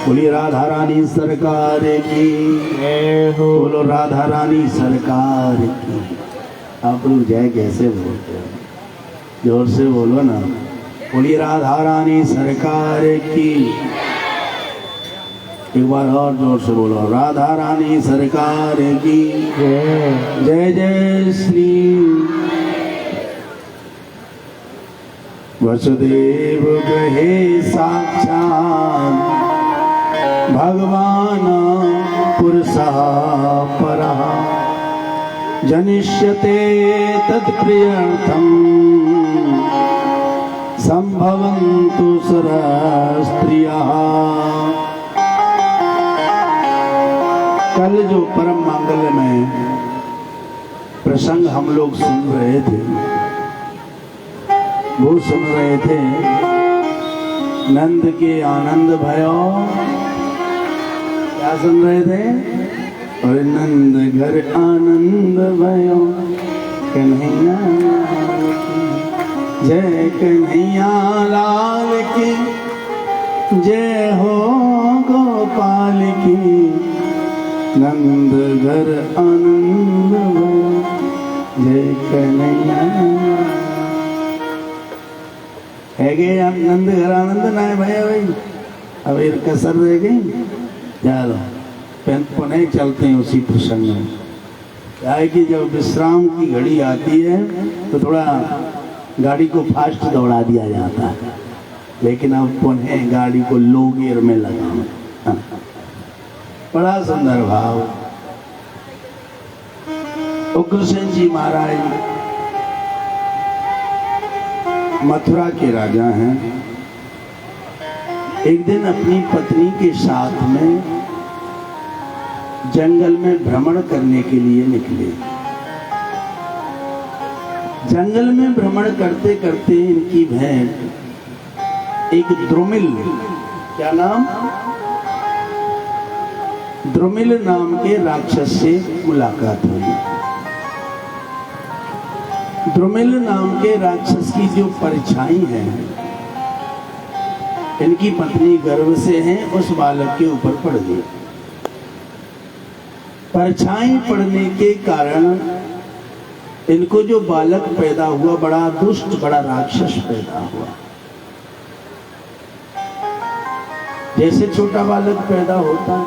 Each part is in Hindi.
बोलिए राधा रानी सरकार की, बोलो राधा रानी सरकार की। आप लोग जय कैसे बोलते हो? जोर से बोलो ना। बोलिए राधा रानी सरकार की। एक बार और जोर से बोलो, राधा रानी सरकार की जय जय श्री वसुदेव कहे साक्षात भगवान पुरुषः परः जनिष्यते तत्प्रियर्थम् संभवन्तु सरस्त्रियः। कल जो परम मंगल में प्रसंग हम लोग सुन रहे थे, वो सुन रहे थे नंद के आनंद भयो। क्या सुन रहे थे? और नंद घर आनंद भयो कन्हैया जय कन्हैया लाल की जय हो गोपाल की। नंद घर आनंद भयो जय कन्हैया। है गए नंद घर आनंद ना है भैया भाई? अब एक कसर रह गई। चलो पुनः चलते हैं उसी प्रसंग में। क्या है कि जब विश्राम की घड़ी आती है तो थोड़ा गाड़ी को फास्ट दौड़ा दिया जाता है, लेकिन अब पुनः गाड़ी को लो गियर में लगाओ। बड़ा सुंदर भाव। उग्रसेन जी महाराज मथुरा के राजा हैं। एक दिन अपनी पत्नी के साथ में जंगल में भ्रमण करने के लिए निकले। जंगल में भ्रमण करते करते इनकी भेंट एक द्रुमिल, क्या नाम? द्रुमिल नाम के राक्षस से मुलाकात हुई। द्रुमिल नाम के राक्षस की जो परछाई है, इनकी पत्नी गर्भ से हैं, उस बालक के ऊपर पड़ गई। परछाई पड़ने के कारण इनको जो बालक पैदा हुआ, बड़ा दुष्ट, बड़ा राक्षस पैदा हुआ। जैसे छोटा बालक पैदा होता है,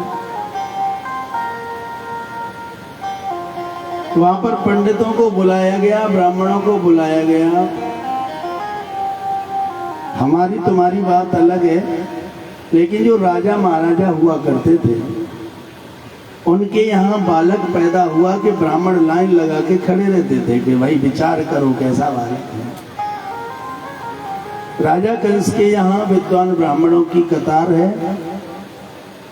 वहां पर पंडितों को बुलाया गया, ब्राह्मणों को बुलाया गया। हमारी तुम्हारी बात अलग है, लेकिन जो राजा महाराजा हुआ करते थे, उनके यहाँ बालक पैदा हुआ कि ब्राह्मण लाइन लगा के खड़े रहते थे कि भाई विचार करो कैसा बालक है। राजा कंस के यहाँ विद्वान ब्राह्मणों की कतार है।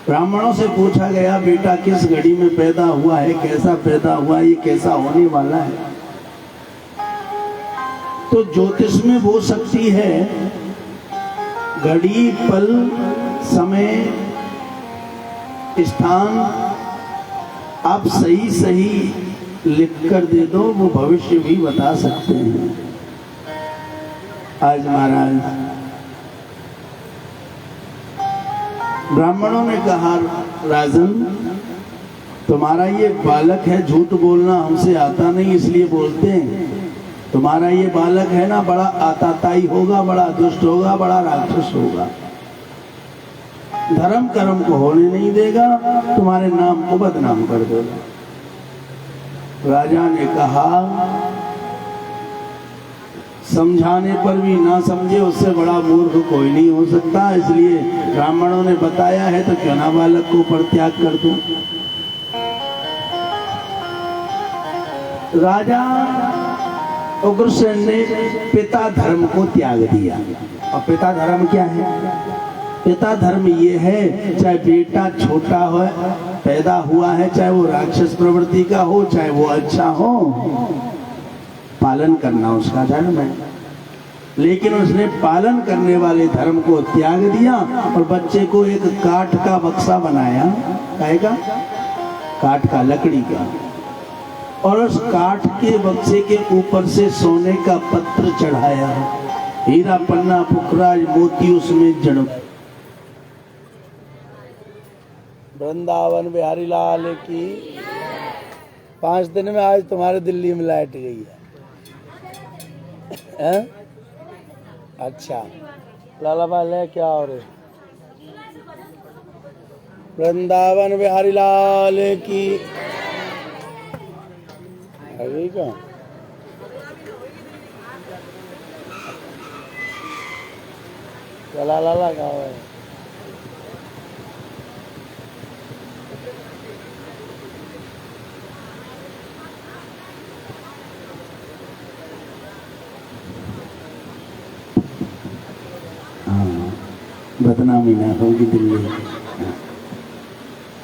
ब्राह्मणों से पूछा गया, बेटा किस घड़ी में पैदा हुआ है, कैसा पैदा हुआ, ये कैसा होने वाला है? तो ज्योतिष में वो शक्ति है, घड़ी, पल, समय, स्थान आप सही सही लिख कर दे दो, वो भविष्य भी बता सकते हैं। आज महाराज ब्राह्मणों ने कहा, राजन तुम्हारा ये बालक है, झूठ बोलना हमसे आता नहीं इसलिए बोलते हैं। तुम्हारा ये बालक है ना, बड़ा आताताई होगा, बड़ा दुष्ट होगा, बड़ा राक्षस होगा, धर्म कर्म को होने नहीं देगा, तुम्हारे नाम को बदनाम कर देगा। राजा ने कहा, समझाने पर भी ना समझे, उससे बड़ा मूर्ख कोई नहीं हो सकता, इसलिए ब्राह्मणों ने बताया है तो क्यों ना बालक को परित्याग कर दूं। राजा उग्रसेन ने पिता धर्म को त्याग दिया। और पिता धर्म क्या है? पिता धर्म ये है, चाहे बेटा छोटा हो पैदा हुआ है, चाहे वो राक्षस प्रवृत्ति का हो चाहे वो अच्छा हो, पालन करना उसका धर्म है। लेकिन उसने पालन करने वाले धर्म को त्याग दिया और बच्चे को एक काठ का बक्सा बनाया, कहेगा काठ का, लकड़ी का, और उस काठ के बक्से के ऊपर से सोने का पत्र चढ़ाया, हीरा पन्ना पुखराज मोती उसमें जड़। वृंदावन बिहारी लाल की। 5 दिन में आज तुम्हारे दिल्ली में लाइट गई है? अच्छा, लाला भाई क्या हो रहे? वृंदावन बिहारी लाल की। अभी का चला लाला का है? बदनामी ना होगी दिल्ली।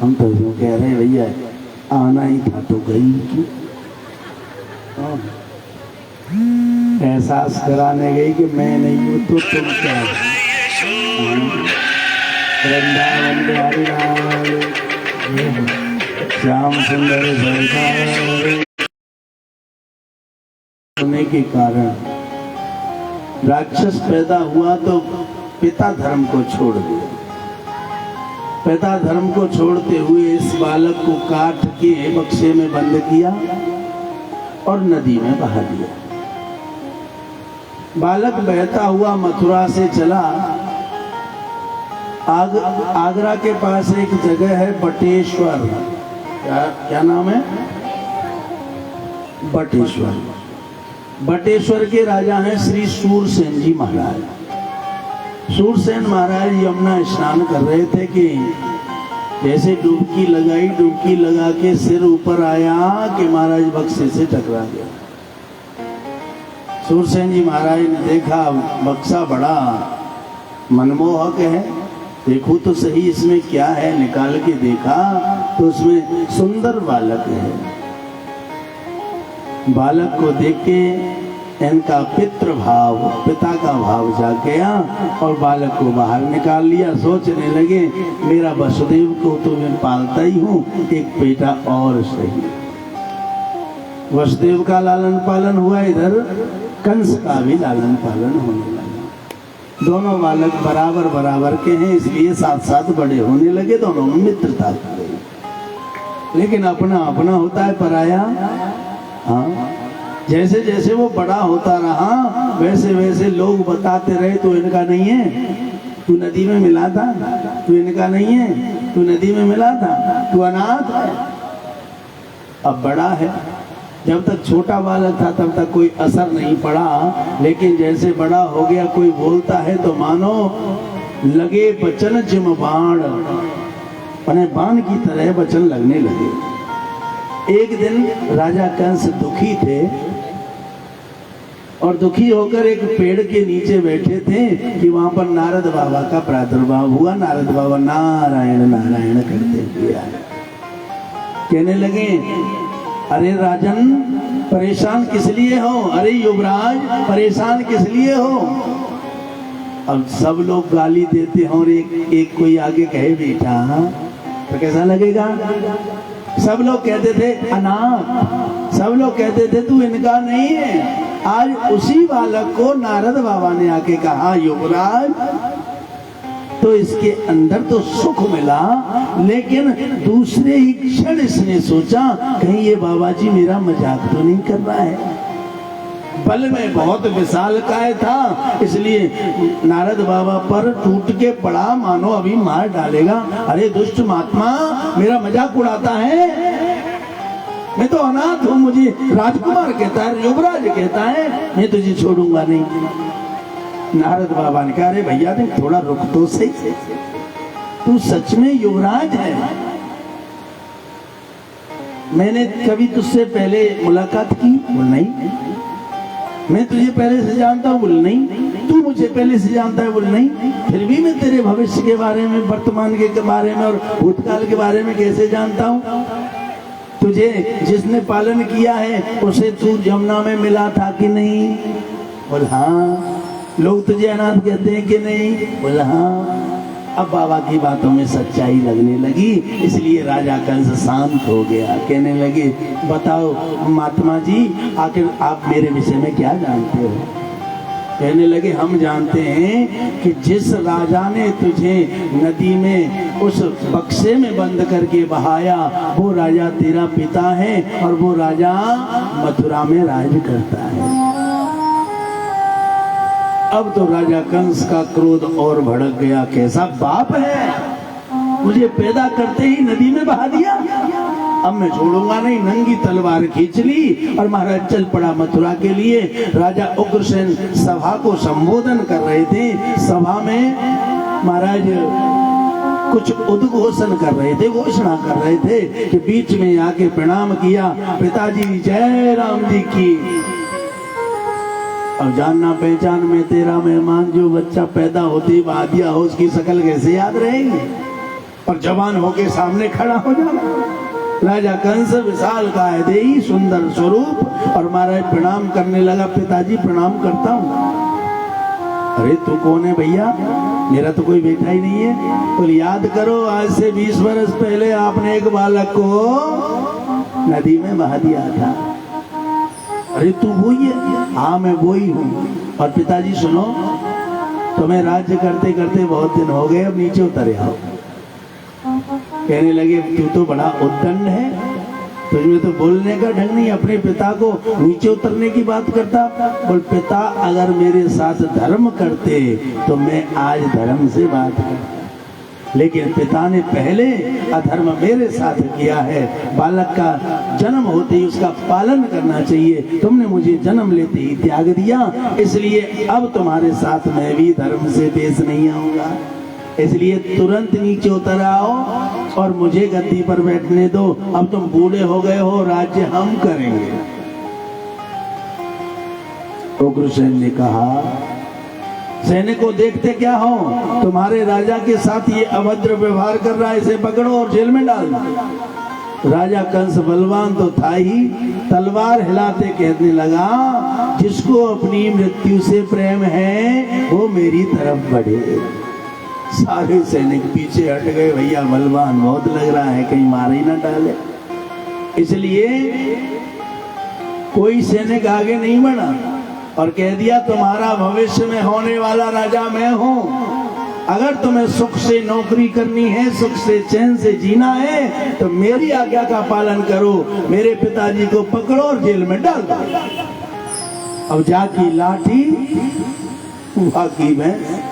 हम तो यूँ कह रहे भैया आना ही था तो गई क्यों? एहसास कराने गई कि मैं नहीं हूँ तो तुम क्या? वृंदावन बिहारी लाल श्याम सुंदर सरकार होने के कारण राक्षस पैदा हुआ तो पिता धर्म को छोड़ दिया। पिता धर्म को छोड़ते हुए इस बालक को काठ के बक्से में बंद किया और नदी में बहा दिया। बालक बहता हुआ मथुरा से चला। आगरा के पास एक जगह है बटेश्वर। क्या नाम है? बटेश्वर। बटेश्वर के राजा हैं श्री सूरसेन जी महाराज। सूरसेन महाराज यमुना स्नान कर रहे थे कि जैसे डुबकी लगाई, डुबकी लगा के सिर ऊपर आया कि महाराज बक्से से टकरा गया। सूरसेन जी महाराज ने देखा बक्सा बड़ा मनमोहक है, देखो तो सही इसमें क्या है। निकाल के देखा तो उसमें सुंदर बालक है। बालक को देख के इनका पितृभाव, पिता का भाव जाग गया और बालक को बाहर निकाल लिया। सोचने लगे मेरा वसुदेव को तो मैं पालता ही हूँ, एक बेटा और सही। वसुदेव का लालन पालन हुआ, इधर कंस का भी लालन पालन होने लगा। दोनों बालक बराबर बराबर के हैं, इसलिए साथ साथ बड़े होने लगे। दोनों में मित्रता हो गई। लेकिन अपना अपना होता है, पराया। हाँ, जैसे जैसे वो बड़ा होता रहा वैसे वैसे लोग बताते रहे तू इनका नहीं है, तू नदी में मिला था, तू इनका नहीं है, तू नदी में मिला था, तू अनाथ है। अब बड़ा है, जब तक छोटा बालक था तब तक कोई असर नहीं पड़ा, लेकिन जैसे बड़ा हो गया कोई बोलता है तो मानो लगे बचन जिम बाण, माने बाण की तरह बचन लगने लगे। एक दिन राजा कंस दुखी थे और दुखी होकर एक पेड़ के नीचे बैठे थे कि वहां पर नारद बाबा का प्रादुर्भाव हुआ। नारद बाबा नारायण नारायण करते हुए आए। कहने लगे अरे राजन परेशान किस लिए हो? अरे युवराज परेशान किस लिए हो? अब सब लोग गाली देते हैं और एक कोई आगे कहे बेटा तो कैसा लगेगा? सब लोग कहते थे अनाथ, सब लोग कहते थे तू इनका नहीं है। आज उसी बालक को नारद बाबा ने आके कहा युवराज तो इसके अंदर तो सुख मिला, लेकिन दूसरे ही क्षण इसने सोचा कहीं ये बाबा जी मेरा मजाक तो नहीं कर रहा है। बल में बहुत विशालकाय था, इसलिए नारद बाबा पर टूट के पड़ा मानो अभी मार डालेगा। अरे दुष्ट महात्मा मेरा मजाक उड़ाता है, मैं तो अनाथ हूँ, मुझे राजकुमार कहता है, युवराज कहता है, मैं तुझे छोड़ूंगा नहीं। नारद बाबा ने कहा अरे भैया देख थोड़ा रुक तो सही, तू सच में युवराज है? मैंने कभी तुझसे पहले मुलाकात की? बोल नहीं। मैं तुझे पहले से जानता हूँ? बोल नहीं। तू मुझे पहले से जानता है? बोले नहीं, फिर भी मैं तेरे भविष्य के बारे में, वर्तमान के बारे में और भूतकाल के बारे में कैसे जानता हूँ? तुझे जिसने पालन किया है उसे तू यमुना में मिला था कि नहीं? बोले हाँ। लोग तुझे अनाथ कहते हैं कि नहीं? बोले हाँ। अब बाबा की बातों में सच्चाई लगने लगी, इसलिए राजा कंस शांत हो गया। कहने लगे, बताओ महात्मा जी, आखिर आप मेरे विषय में क्या जानते हो? कहने लगे, हम जानते हैं कि जिस राजा ने तुझे नदी में उस बक्से में बंद करके बहाया, वो राजा तेरा पिता है और वो राजा मथुरा में राज करता है। अब तो राजा कंस का क्रोध और भड़क गया। कैसा बाप है, मुझे पैदा करते ही नदी में बहा दिया, अब मैं छोड़ूंगा नहीं। नंगी तलवार खींच ली और महाराज चल पड़ा मथुरा के लिए। राजा उग्रसेन सभा को संबोधन कर रहे थे। सभा में महाराज कुछ उद्घोषण कर रहे थे, घोषणा कर रहे थे कि बीच में आके प्रणाम किया, पिताजी जय राम जी की। अब जानना पहचान में तेरा मेहमान, जो बच्चा पैदा होते बहा दिया हो, उसकी शक्ल कैसे याद रहेगी? और जवान होके सामने खड़ा हो जाना। राजा कंस विशाल कायदेही सुंदर स्वरूप और महाराज प्रणाम करने लगा। पिताजी प्रणाम करता हूँ। अरे तू कौन है भैया? मेरा तो कोई बेटा ही नहीं है। तो याद करो, आज से 20 वर्ष पहले आपने एक बालक को नदी में बहा दिया था। अरे तू वही है? हाँ मैं वही हूँ। और पिताजी सुनो, तुम्हें राज्य करते करते बहुत दिन हो गए, अब नीचे उतर आओ। कहने लगे, तू तो बड़ा उद्दंड है, तुझमें तो बोलने का ढंग नहीं, अपने पिता को नीचे उतरने की बात करता। बोल, पिता अगर मेरे साथ धर्म करते तो मैं आज धर्म से बात करता, लेकिन पिता ने पहले अधर्म मेरे साथ किया है। बालक का जन्म होते ही उसका पालन करना चाहिए, तुमने मुझे जन्म लेते ही त्याग दिया, इसलिए अब तुम्हारे साथ मैं भी धर्म से पेश नहीं आऊंगा। इसलिए तुरंत नीचे उतर आओ और मुझे गद्दी पर बैठने दो। अब तुम बूढ़े हो गए हो, राज्य हम करेंगे। उग्रसेन ने कहा, सैनिक को देखते क्या हो, तुम्हारे राजा के साथ ये अभद्र व्यवहार कर रहा है, इसे पकड़ो और जेल में डाल दो। राजा कंस बलवान तो था ही, तलवार हिलाते कहने लगा, जिसको अपनी मृत्यु से प्रेम है वो मेरी तरफ बढ़े। सारे सैनिक पीछे हट गए, भैया बलवान बहुत लग रहा है, कहीं मार ही ना डाले। इसलिए कोई सैनिक आगे नहीं बढ़ा और कह दिया, तुम्हारा भविष्य में होने वाला राजा मैं हूं। अगर तुम्हें सुख से नौकरी करनी है, सुख से चैन से जीना है, तो मेरी आज्ञा का पालन करो, मेरे पिताजी को पकड़ो और जेल में डाल दो। अब जाकी लाठी वाकी में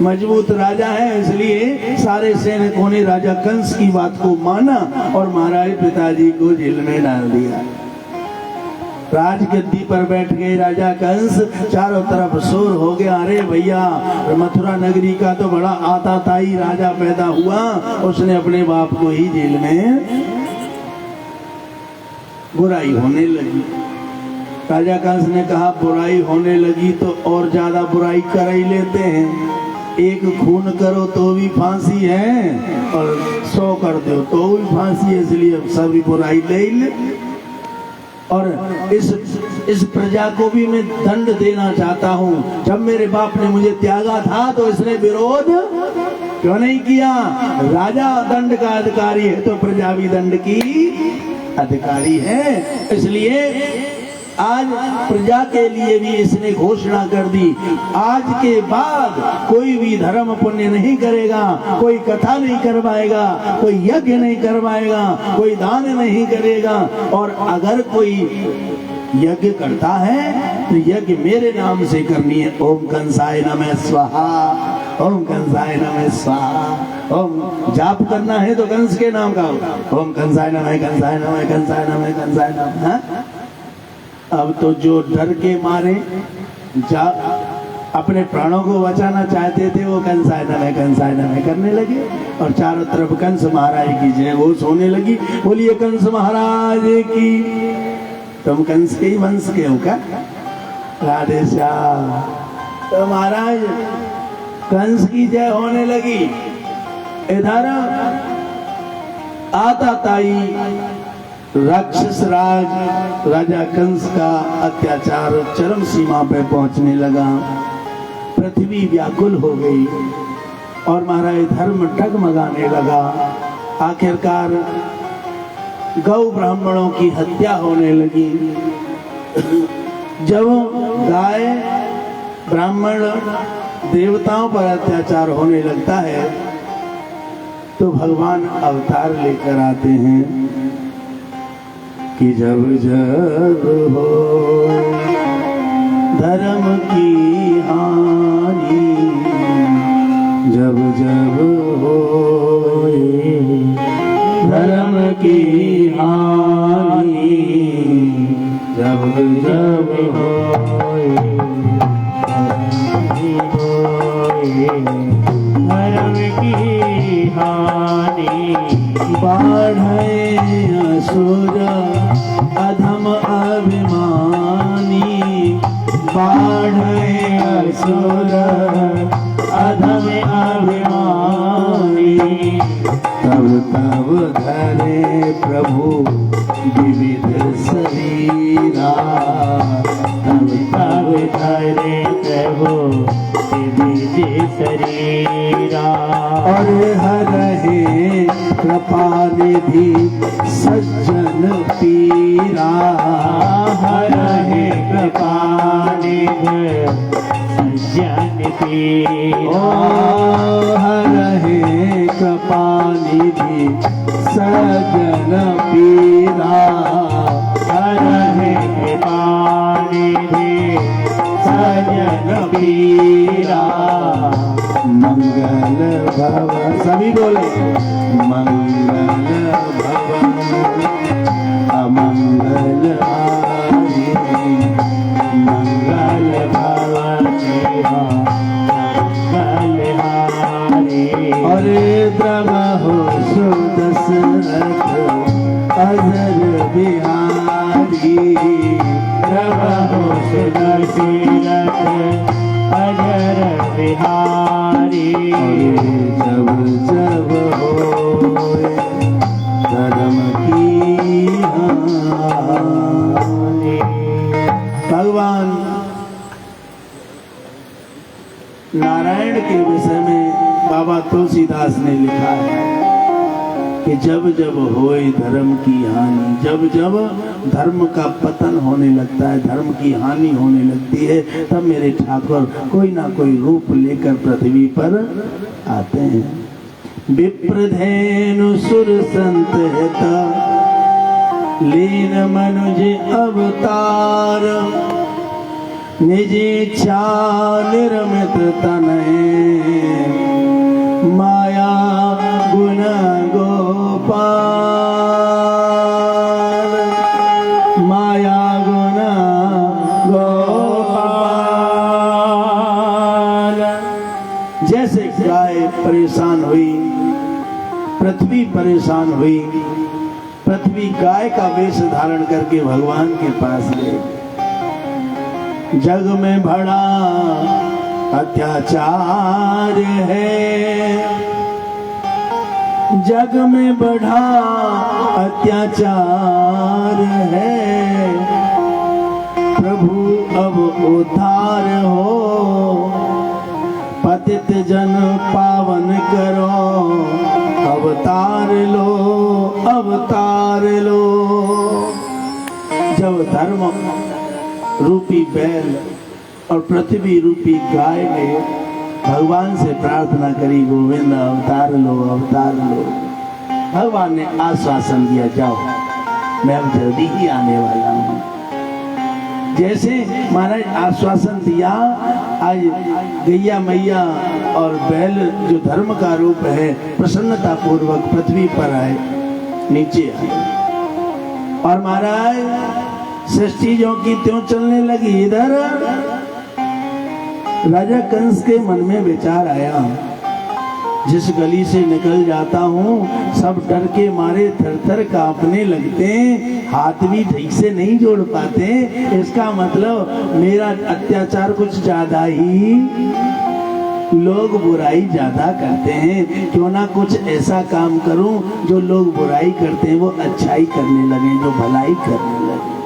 मजबूत राजा है, इसलिए सारे सैनिकों ने राजा कंस की बात को माना और महाराज पिताजी को जेल में डाल दिया। राजगद्दी पर बैठ गए राजा कंस, चारों तरफ शोर हो गया। अरे भैया, मथुरा नगरी का तो बड़ा आताताई राजा पैदा हुआ, उसने अपने बाप को ही जेल में। बुराई होने लगी। राजा कंस ने कहा, बुराई होने लगी तो और ज्यादा बुराई कर ही लेते हैं। एक खून करो तो भी फांसी है और 100 कर दो तो भी फांसी है, इसलिए सभी बुराई ले ही ले। और इस प्रजा को भी मैं दंड देना चाहता हूँ। जब मेरे बाप ने मुझे त्यागा था तो इसने विरोध क्यों नहीं किया? राजा दंड का अधिकारी है तो प्रजा भी दंड की अधिकारी है। इसलिए आज प्रजा के लिए भी इसने घोषणा कर दी, आज के बाद कोई भी धर्म पुण्य नहीं करेगा, कोई कथा नहीं करवाएगा, कोई यज्ञ नहीं करवाएगा, कोई दान नहीं करेगा, और अगर कोई यज्ञ करता है तो यज्ञ मेरे नाम से करनी है। ओम कंसाय नमः स्वाहा, ओम कंसाय नमः स्वाहा। ओम जाप करना है तो कंस के नाम का ओम कंसाय नमः, कंसाय नमः, कंसाय नमः, कंसाय नमः। अब तो जो डर के मारे अपने प्राणों को बचाना चाहते थे वो कंसाय नमः, कंसाय नमः करने लगे और चारों तरफ कंस महाराज की जय घोष होने लगी। बोलिए कंस महाराज की। तुम कंस के ही वंश के हो क्या? राधे श्याम। तो महाराज कंस की जय होने लगी। इधर आता ताई राक्षस राज राजा कंस का अत्याचार चरम सीमा पे पहुंचने लगा। पृथ्वी व्याकुल हो गई और महाराज धर्म डगमगाने लगा। आखिरकार गौ ब्राह्मणों की हत्या होने लगी। जब गाय ब्राह्मण देवताओं पर अत्याचार होने लगता है तो भगवान अवतार लेकर आते हैं कि जब जब हो धर्म की हानि, जब जब हो धर्म की हानि, जब जब हो धर्म की हानि, बाढ़े असुर अधम अभिमानी, बाढ़े असुर अधम अभिमानी, तब तब धरे प्रभु विविध शरीरा, तब तब धरे प्रभु विविध शरीरा, और हरहे कृपा निधि सज्जन पीरा, हरहे कृपा निधि सज्जन पीरा, हरहे कृपा निधि सज्जन पीरा, हरहे कृपा निधि सज्जन पीरा, मंगल भवन, सभी बोले मंगल भवन अमंगल हारी, मंगल भवति मंगल हारी, और द्रवहु सुदशरथ अजर बिहारी, प्रभु सुदशरथ अजर बिहारी, जब जब होए धर्म की हानि। भगवान नारायण के विषय में बाबा तुलसीदास ने लिखा है कि जब जब होए धर्म की हानि, जब जब धर्म का पतन होने लगता है, धर्म की हानि होने लगती है, तब मेरे ठाकुर कोई ना कोई रूप लेकर पृथ्वी पर आते हैं। विप्रधेनु सुर संत हिता लीन मनुज अवतार, निज इच्छा निर्मित तनय माया गुण गोपाल, माया गुण गोपाल। जैसे गाय परेशान हुई, पृथ्वी परेशान हुई, पृथ्वी गाय का वेश धारण करके भगवान के पास गए। जग में बड़ा अत्याचार है, जग में बढ़ा अत्याचार है, प्रभु अब उद्धार हो, पतित जन पावन करो, अवतार लो, अवतार लो। जब धर्म रूपी बैल और पृथ्वी रूपी गाय ने भगवान से प्रार्थना करी, गोविंद अवतार लो, अवतार लो, भगवान ने आश्वासन दिया, जाओ मैं अब जल्दी ही आने वाला हूँ। जैसे महाराज आश्वासन दिया, आज गैया मैया और बैल जो धर्म का रूप है प्रसन्नता पूर्वक पृथ्वी पर आए, नीचे आए, और महाराज सृष्टि जो की त्यों चलने लगी। इधर राजा कंस के मन में विचार आया जिस गली से निकल जाता हूँ सब डर के मारे थर थर कांपने लगते हैं, हाथ भी ठीक से नहीं जोड़ पाते। इसका मतलब मेरा अत्याचार कुछ ज्यादा ही, लोग बुराई ज्यादा करते हैं। क्यों ना कुछ ऐसा काम करूं जो लोग बुराई करते हैं वो अच्छाई करने लगे, जो भलाई करने लगे।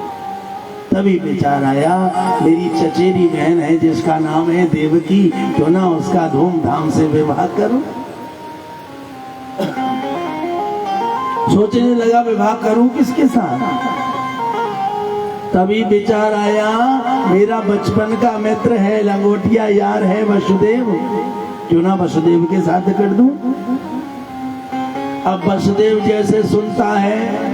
तभी विचार आया मेरी चचेरी बहन है जिसका नाम है देवकी, क्यों ना उसका धूमधाम से विवाह करूं। सोचने लगा विवाह करूं किसके साथ। तभी विचार आया मेरा बचपन का मित्र है, लंगोटिया यार है वसुदेव, क्यों ना वसुदेव के साथ कर दूं। अब वसुदेव जैसे सुनता है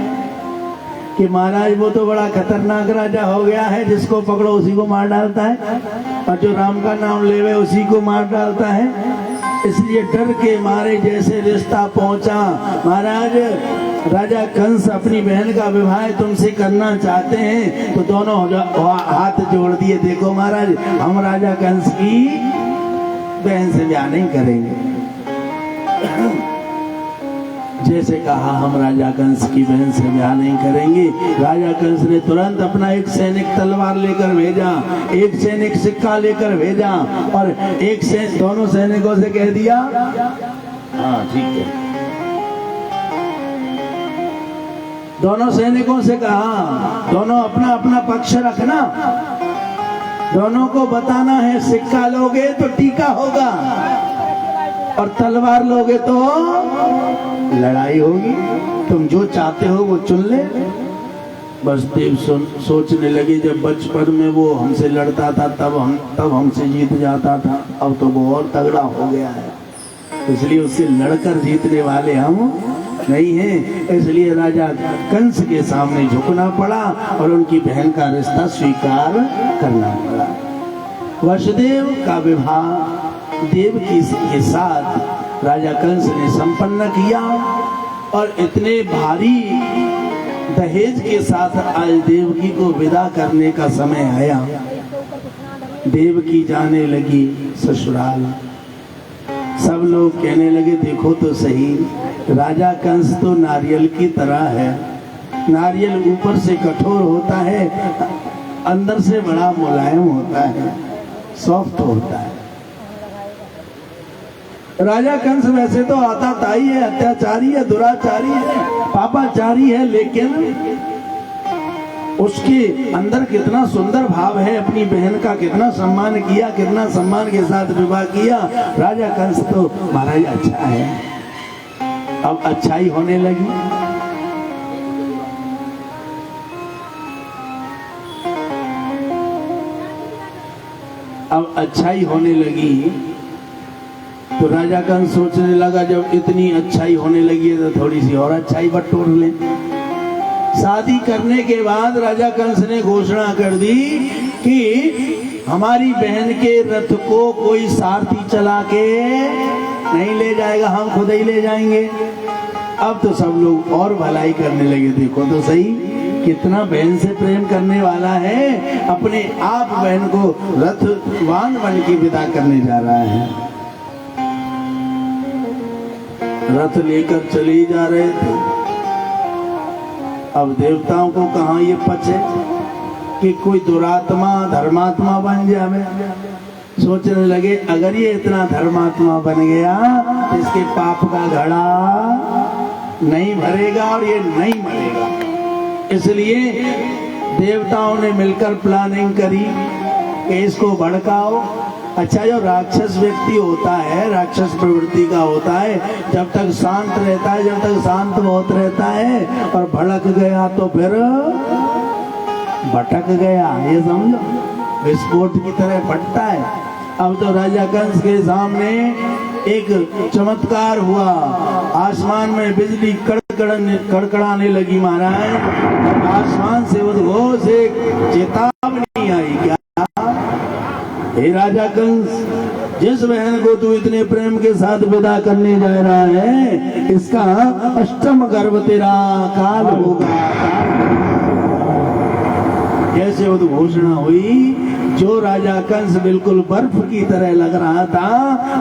कि महाराज वो तो बड़ा खतरनाक राजा हो गया है, जिसको पकड़ो उसी को मार डालता है, और जो राम का नाम लेवे उसी को मार डालता है। इसलिए डर के मारे जैसे रिश्ता पहुंचा, महाराज राजा कंस अपनी बहन का विवाह तुमसे करना चाहते हैं, तो दोनों हाथ जोड़ दिए, देखो महाराज हम राजा कंस की बहन से ब्याह नहीं करेंगे। जैसे कहा हम राजा कंस की बहन से ब्याह नहीं करेंगे। राजा कंस ने तुरंत अपना एक सैनिक तलवार लेकर भेजा, एक सैनिक सिक्का लेकर भेजा, और एक से दोनों सैनिकों से कह दिया हाँ ठीक है। दोनों सैनिकों से कहा दोनों अपना अपना पक्ष रखना, दोनों को बताना है सिक्का लोगे तो टीका होगा और तलवार लोगे तो लड़ाई होगी, तुम जो चाहते हो वो चुन ले। वसुदेव सोचने लगे जब बचपन में वो हमसे लड़ता था तब हमसे जीत जाता था, अब तो वो और तगड़ा हो गया है, इसलिए उससे लड़कर जीतने वाले हम नहीं हैं। इसलिए राजा कंस के सामने झुकना पड़ा और उनकी बहन का रिश्ता स्वीकार करना पड़ा। वसुदेव का विवाह देवकी के साथ राजा कंस ने संपन्न किया, और इतने भारी दहेज के साथ आज देवकी को विदा करने का समय आया। देवकी जाने लगी ससुराल। सब लोग कहने लगे देखो तो सही, राजा कंस तो नारियल की तरह है, नारियल ऊपर से कठोर होता है, अंदर से बड़ा मुलायम होता है, सॉफ्ट होता है। राजा कंस वैसे तो आताताई है, अत्याचारी है, दुराचारी है, पापाचारी है, लेकिन उसके अंदर कितना सुंदर भाव है, अपनी बहन का कितना सम्मान किया, कितना सम्मान के साथ विवाह किया। राजा कंस तो महाराज अच्छा है। अब अच्छाई होने लगी। अब अच्छाई होने लगी तो राजा कंस सोचने लगा जब इतनी अच्छाई होने लगी है तो थोड़ी सी और अच्छाई बटोर लें। शादी करने के बाद राजा कंस ने घोषणा कर दी कि हमारी बहन के रथ को कोई सारथी चला के नहीं ले जाएगा, हम खुद ही ले जाएंगे। अब तो सब लोग और भलाई करने लगे, देखो तो सही कितना बहन से प्रेम करने वाला है, अपने आप बहन को रथवान बन के विदा करने जा रहा है। रथ लेकर चले जा रहे थे। अब देवताओं को कहाँ ये पचे कि कोई दुरात्मा धर्मात्मा बन जाए। सोचने लगे अगर ये इतना धर्मात्मा बन गया तो इसके पाप का घड़ा नहीं भरेगा और ये नहीं मरेगा। इसलिए देवताओं ने मिलकर प्लानिंग करी कि इसको भड़काओ। अच्छा, जो राक्षस व्यक्ति होता है, राक्षस प्रवृत्ति का होता है, जब तक शांत रहता है, जब तक शांत बहुत रहता है, और भड़क गया तो फिर भटक गया, ये समझो, विस्फोट की तरह फटता है। अब तो राजा कंस के सामने एक चमत्कार हुआ, आसमान में बिजली कड़कड़ाने लगी महाराज। आसमान से उद्घोष एक चेतावनी आई, क्या? हे राजा कंस, जिस बहन को तू इतने प्रेम के साथ विदा करने जा रहा है, इसका अष्टम गर्भ तेरा काल होगा। जैसे उद्घोषणा हुई, जो राजा कंस बिल्कुल बर्फ की तरह लग रहा था,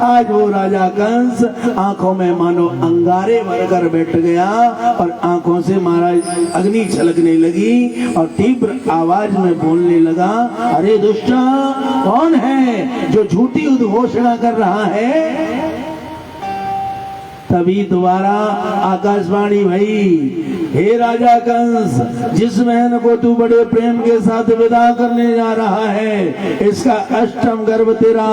आज वो राजा कंस आंखों में मानो अंगारे भरकर बैठ गया और आंखों से महाराज अग्नि छलकने लगी और तीव्र आवाज में बोलने लगा, अरे दुष्ट, कौन है जो झूठी उद्घोषणा कर रहा है? तभी दोबारा आकाशवाणी भई, हे राजा कंस, जिस बहन को तू बड़े प्रेम के साथ विदा करने जा रहा है, इसका अष्टम गर्भ तेरा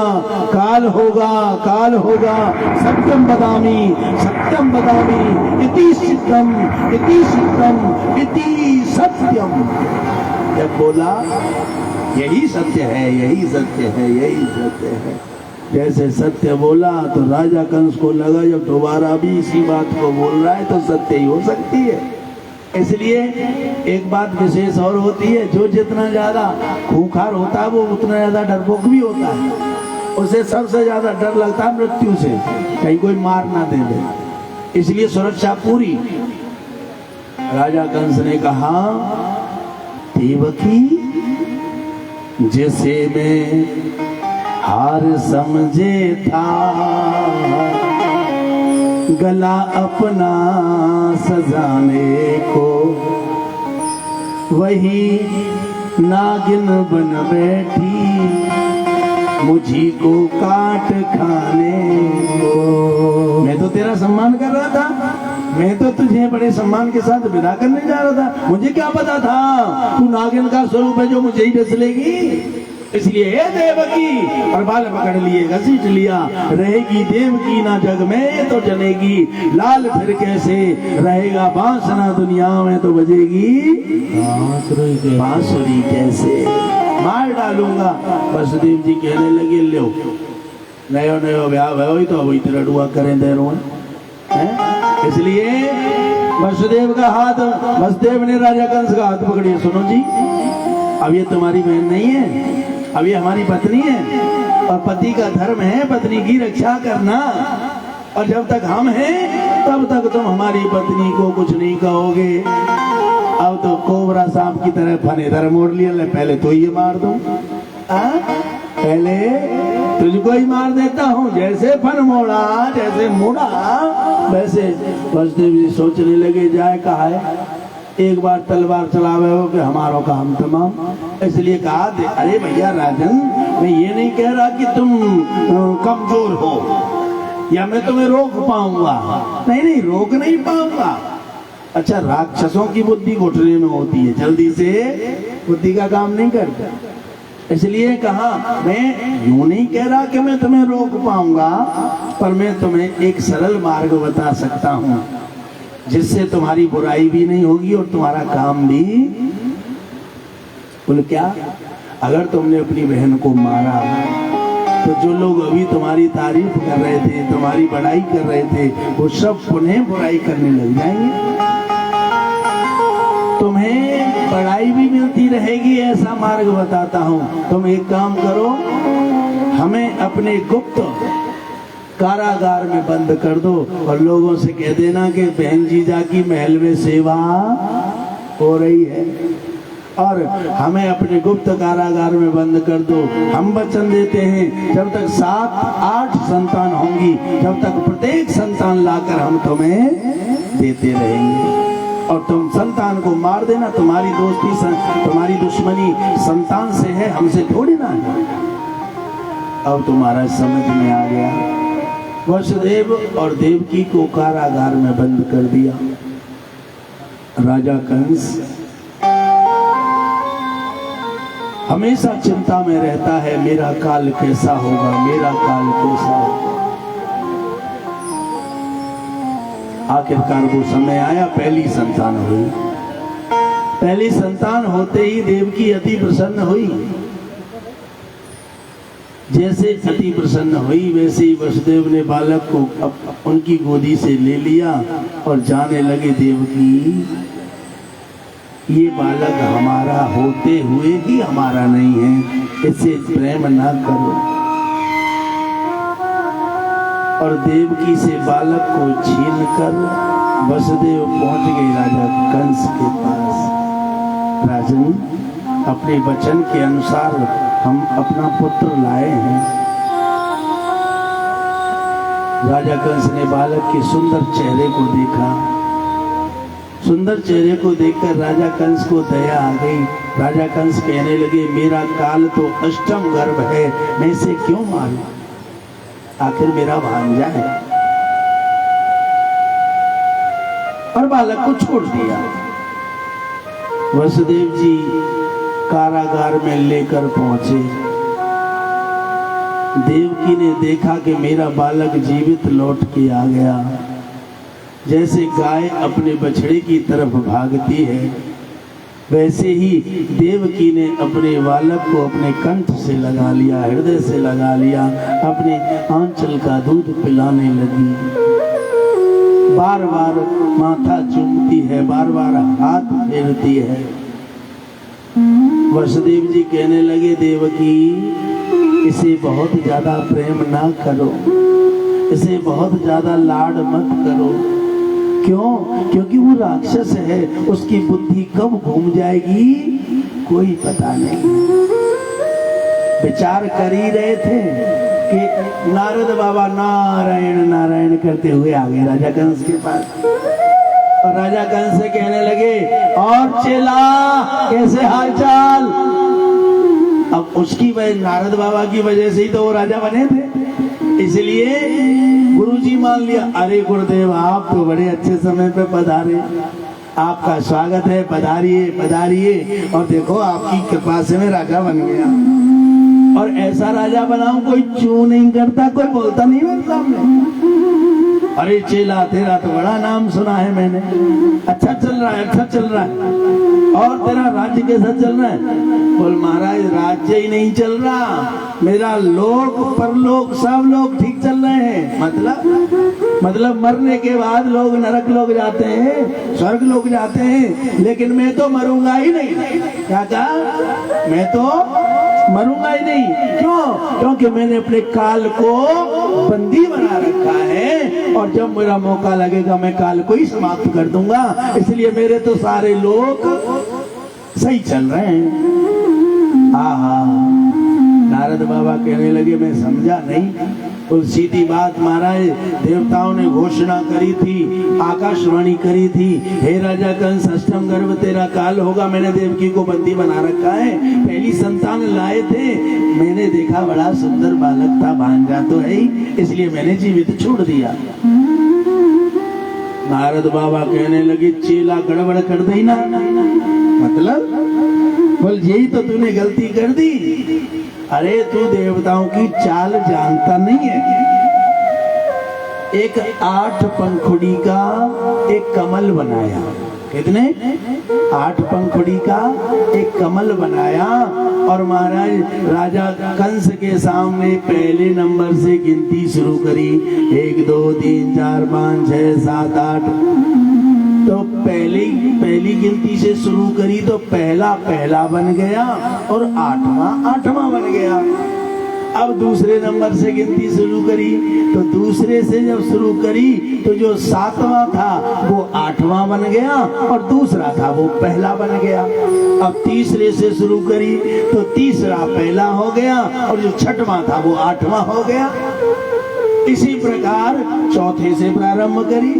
काल होगा, काल होगा। सत्यम बदामी, सत्यम बदामी, इति सिद्धम, इति सिद्धम, इति सत्यम। जब बोला यही सत्य है, यही सत्य है, यही सत्य है, जैसे सत्य बोला तो राजा कंस को लगा जब दोबारा भी इसी बात को बोल रहा है तो सत्य ही हो सकती है। इसलिए एक बात विशेष और होती है, जो जितना ज्यादा खूंखार होता है वो उतना ज्यादा डरपोक भी होता है। उसे सबसे ज्यादा डर लगता है मृत्यु से, कहीं कोई मार ना दे दे, इसलिए सुरक्षा पूरी। राजा कंस ने कहा, देवकी, जिसे मैं हार समझे था, गला अपना सजाने को, वही नागिन बन बैठी मुझी को काट खाने को। मैं तो तेरा सम्मान कर रहा था, मैं तो तुझे बड़े सम्मान के साथ विदा करने जा रहा था, मुझे क्या पता था तू नागिन का स्वरूप है जो मुझे ही डस लेगी। इसलिए हे देवकी, और बाल पकड़ लिए, घसीट लिया, रहेगी देवकी ना जग में तो जनेगी, लाल फिर कैसे रहेगा, बांसुरी दुनिया में तो बजेगी बांसुरी कैसे, मार डालूंगा। वसुदेव जी कहने लगे, लो नयो नयो ब्याह भयो तो वही तेरा डुआ करें दे रो है। इसलिए वसुदेव का हाथ, वसुदेव ने राजा कंस का हाथ पकड़िए, सुनो जी, अब ये तुम्हारी बहन नहीं है, अब ये हमारी पत्नी है, और पति का धर्म है पत्नी की रक्षा करना, और जब तक हम हैं तब तक तुम हमारी पत्नी को कुछ नहीं कहोगे। अब तो कोबरा सांप की तरह फनेदर मोड़ लिया, पहले तो ये मार दूं, पहले तुझको ही मार देता हूँ, जैसे फन मोड़ा, जैसे मोड़ा वैसे। वसुदेव जी सोचने लगे, जाए कहा है, एक बार तलवार चलावे हो कि हमारा काम तमाम। इसलिए कहा, अरे भैया राजन, मैं ये नहीं कह रहा कि तुम कमजोर हो या मैं तुम्हें रोक पाऊंगा, नहीं नहीं, रोक नहीं पाऊंगा। अच्छा, राक्षसों की बुद्धि घुटने में होती है, जल्दी से बुद्धि का काम नहीं करता। इसलिए कहा, मैं यूं नहीं कह रहा कि मैं तुम्हें रोक पाऊंगा, पर मैं तुम्हें एक सरल मार्ग बता सकता हूँ जिससे तुम्हारी बुराई भी नहीं होगी और तुम्हारा काम भी। बोले क्या? अगर तुमने अपनी बहन को मारा तो जो लोग अभी तुम्हारी तारीफ कर रहे थे, तुम्हारी बड़ाई कर रहे थे, वो सब पुनः बुराई करने लग जाएंगे, तुम्हें बड़ाई भी मिलती रहेगी। ऐसा मार्ग बताता हूँ, तुम एक काम करो, हमें अपने गुप्त कारागार में बंद कर दो और लोगों से कह देना कि बहन जीजा की महल में सेवा हो रही है, और हमें अपने गुप्त कारागार में बंद कर दो। हम वचन देते हैं जब तक 7-8 संतान होंगी, जब तक प्रत्येक संतान लाकर हम तुम्हें देते रहेंगे, और तुम संतान को मार देना। तुम्हारी दोस्ती, तुम्हारी दुश्मनी संतान से है, हमसे थोड़ी ना है। अब तुम्हारा समझ में आ गया। वसुदेव और देवकी को कारागार में बंद कर दिया। राजा कंस हमेशा चिंता में रहता है, मेरा काल कैसा होगा, मेरा काल कैसा होगा। आखिरकार वो समय आया, पहली संतान हुई। पहली संतान होते ही देवकी अति प्रसन्न हुई। जैसे अति प्रसन्न हुई वैसे ही वसुदेव ने बालक को उनकी गोदी से ले लिया और जाने लगे, देवकी, ये बालक हमारा होते हुए भी हमारा नहीं है, इसे प्रेम ना करो। और देवकी से बालक को छीनकर वसुदेव पहुंच गए राजा कंस के पास। राजन, अपने वचन के अनुसार हम अपना पुत्र लाए हैं। राजा कंस ने बालक के सुंदर चेहरे को देखा। सुंदर चेहरे को देखकर राजा कंस को दया आ गई। राजा कंस कहने लगे, मेरा काल तो अष्टम गर्भ है, मैं इसे क्यों मारूं? आखिर मेरा भांजा है। और बालक को छोड़ दिया। वसुदेव जी कारागार में लेकर पहुंचे। देवकी ने देखा कि मेरा बालक जीवित लौट के आ गया। जैसे गाय अपने बछड़े की तरफ भागती है, वैसे ही देवकी ने अपने बालक को अपने कंठ से लगा लिया, हृदय से लगा लिया, अपने आंचल का दूध पिलाने लगी। बार बार माथा चूमती है, बार बार हाथ फेरती है। वसुदेव जी कहने लगे, देवकी इसे बहुत ज्यादा प्रेम ना करो, इसे बहुत ज्यादा लाड मत करो। क्यों? क्योंकि वो राक्षस है, उसकी बुद्धि कब घूम जाएगी कोई पता नहीं। विचार कर ही रहे थे कि नारद बाबा नारायण नारायण करते हुए आ गए राजा कंस के पास। और राजा कंस से कहने लगे, और चेला कैसे हालचाल? अब उसकी वजह, नारद बाबा की वजह से ही तो वो राजा बने थे, इसलिए गुरुजी मान लिया। अरे गुरुदेव, आप तो बड़े अच्छे समय पे पधारे, आपका स्वागत है, पधारिए पधारिए। और देखो आपकी कृपा से मैं राजा बन गया। और ऐसा राजा बनाऊं कोई चू नहीं करता, कोई बोलता नहीं मेरे सामने। अरे चेला, तेरा तो बड़ा नाम सुना है मैंने, अच्छा चल रहा है, अच्छा चल रहा है। और तेरा राज्य कैसा चल रहा है? बोल महाराज, राज्य ही नहीं चल रहा, मेरा लोक परलोक सब लोग ठीक चल रहे हैं। मतलब मरने के बाद लोग नरक लोग जाते हैं, स्वर्ग लोग जाते हैं, लेकिन मैं तो मरूंगा ही नहीं। क्या कहा? मैं तो मरूंगा ही नहीं। क्यों? क्योंकि मैंने अपने काल को बंदी बना रखा है, और जब मेरा मौका लगेगा मैं काल को ही समाप्त कर दूंगा। इसलिए मेरे तो सारे लोग सही चल रहे हैं। आहा, नारद बाबा कहने लगे, मैं समझा नहीं। तो सीधी बात महाराज, देवताओं ने घोषणा करी थी, आकाशवाणी करी थी, हे राजा कंस, अष्टम गर्भ तेरा काल होगा। मैंने देवकी को बंदी बना रखा है। पहली संतान लाए थे, मैंने देखा बड़ा सुंदर बालक था, भांजा तो है ही, इसलिए मैंने जीवित छोड़ दिया। नारद बाबा कहने लगे, चेला गड़बड़ कर दी ना। मतलब बोल, यही तो तूने गलती कर दी। अरे तू देवताओं की चाल जानता नहीं है। एक 8 पंखुड़ी का एक कमल बनाया। कितने? 8 पंखुड़ी का एक कमल बनाया। और महाराज राजा कंस के सामने पहले नंबर से गिनती शुरू करी, 1 2 3 4 5 6 7 8। तो पहली गिनती से शुरू करी तो पहला बन गया और 8वां बन गया। अब दूसरे नंबर से गिनती शुरू करी तो दूसरे से जब शुरू करी तो जो 7वां था वो 8वां बन गया और दूसरा था वो पहला बन गया। अब तीसरे से शुरू करी तो तीसरा पहला हो गया और जो 6वां था वो 8वां हो गया। इसी प्रकार चौथे से प्रारंभ करी,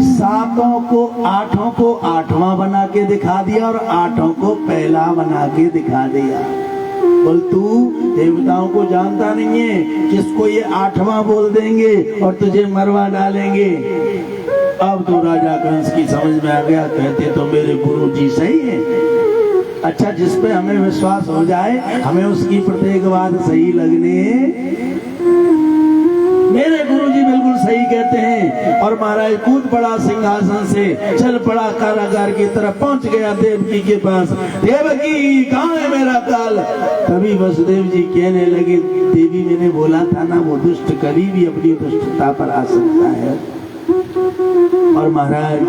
7 को 8 को 8वां बना के दिखा दिया और 8 को पहला बना के दिखा दिया। बोल, तू देवताओं को जानता नहीं है, जिसको ये 8वां बोल देंगे और तुझे मरवा डालेंगे। अब तो राजा कंस की समझ में आ गया, कहते तो मेरे गुरु जी सही है। अच्छा, जिस पे हमें विश्वास हो जाए, हमें उसकी प्रत्येक बात सही लगने। मेरे गुरुजी बिल्कुल सही कहते हैं। और महाराज कूद पड़ा सिंहासन से, चल पड़ा कारागार की तरफ, पहुंच गया देवकी के पास। देवकी, कहाँ है मेरा काल? तभी वसुदेव जी कहने लगे, देवी मैंने बोला था ना, वो दुष्ट कभी भी अपनी दुष्टता पर आ सकता है। और महाराज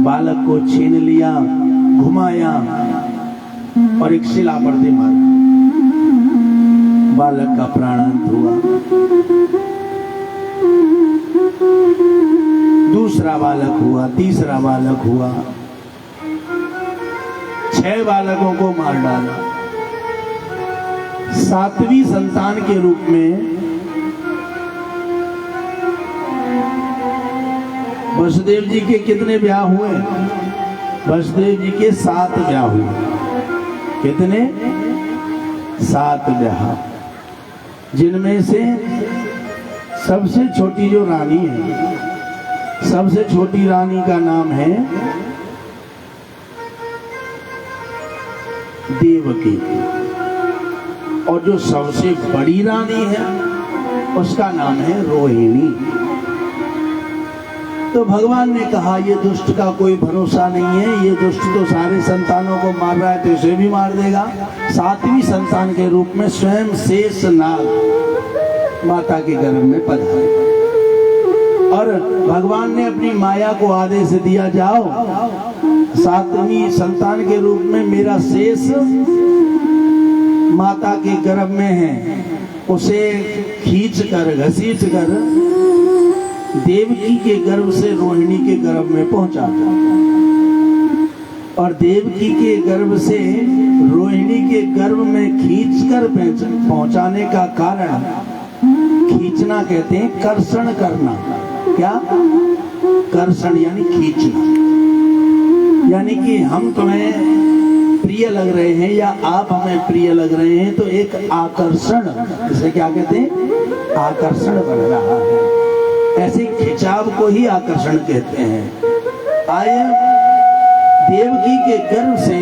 बालक को छीन लिया, घुमाया और एक शिला पर दे मारा। बालक का प्राणांत हुआ। दूसरा बालक हुआ, तीसरा बालक हुआ, 6 बालकों को मार डाला। 7वीं संतान के रूप में वसुदेव जी के कितने ब्याह हुए? वसुदेव जी के 7 ब्याह हुए। कितने? 7 ब्याह, जिनमें से सबसे छोटी जो रानी है, सबसे छोटी रानी का नाम है देवकी, और जो सबसे बड़ी रानी है उसका नाम है रोहिणी। तो भगवान ने कहा ये दुष्ट का कोई भरोसा नहीं है, ये दुष्ट तो सारे संतानों को मार रहा है, तो इसे भी मार देगा। 7वीं संतान के रूप में स्वयं शेषनाग माता के गर्भ में पधारे, और भगवान ने अपनी माया को आदेश दिया, जाओ 7वीं संतान के रूप में मेरा शेष माता के गर्भ में है, उसे खींच कर घसीट कर देवकी के गर्भ से रोहिणी के गर्भ में पहुंचा, और देवकी के गर्भ से रोहिणी के गर्भ में खींचकर पहुंचाने का कारण, खींचना कहते हैं कर्षण करना। क्या? कर्षण यानी खींचना, यानी कि हम तुम्हें प्रिय लग रहे हैं या आप हमें प्रिय लग रहे हैं, तो एक आकर्षण, इसे क्या कहते हैं? आकर्षण बढ़ रहा है। ऐसे खिंचाव को ही आकर्षण कहते हैं। आए देवकी के गर्भ से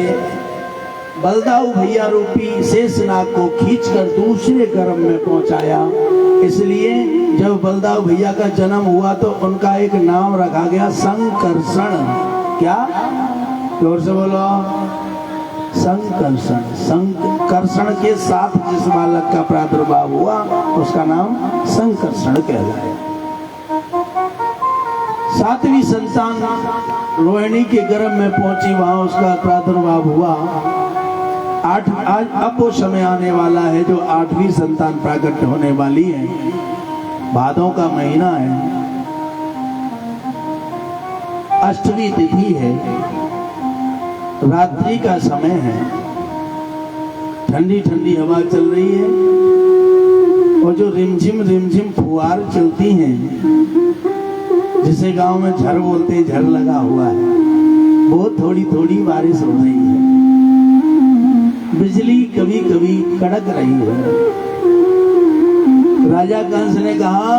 बलदाऊ भैया रूपी शेषनाग को खींचकर दूसरे गर्भ में पहुंचाया। इसलिए जब बलदाऊ भैया का जन्म हुआ तो उनका एक नाम रखा गया संकर्षण। क्या? जोर से बोलो। संकर्षण। संकर्षण के साथ जिस बालक का प्रादुर्भाव हुआ उसका नाम संकर्षण कहलाया। 7वीं संतान रोहिणी के गर्भ में पहुंची, वहां उसका प्रादुर्भाव हुआ। आज अब वो समय आने वाला है जो 8वीं संतान प्रकट होने वाली है। भादों का महीना है, अष्टमी तिथि है, रात्रि का समय है, ठंडी ठंडी हवा चल रही है, और जो रिमझिम फुहार चलती हैं, जिसे गांव में झर बोलते हैं, झर लगा हुआ है, वो थोड़ी थोड़ी बारिश हो रही है, बिजली कभी कभी कड़क रही है। राजा कंस ने कहा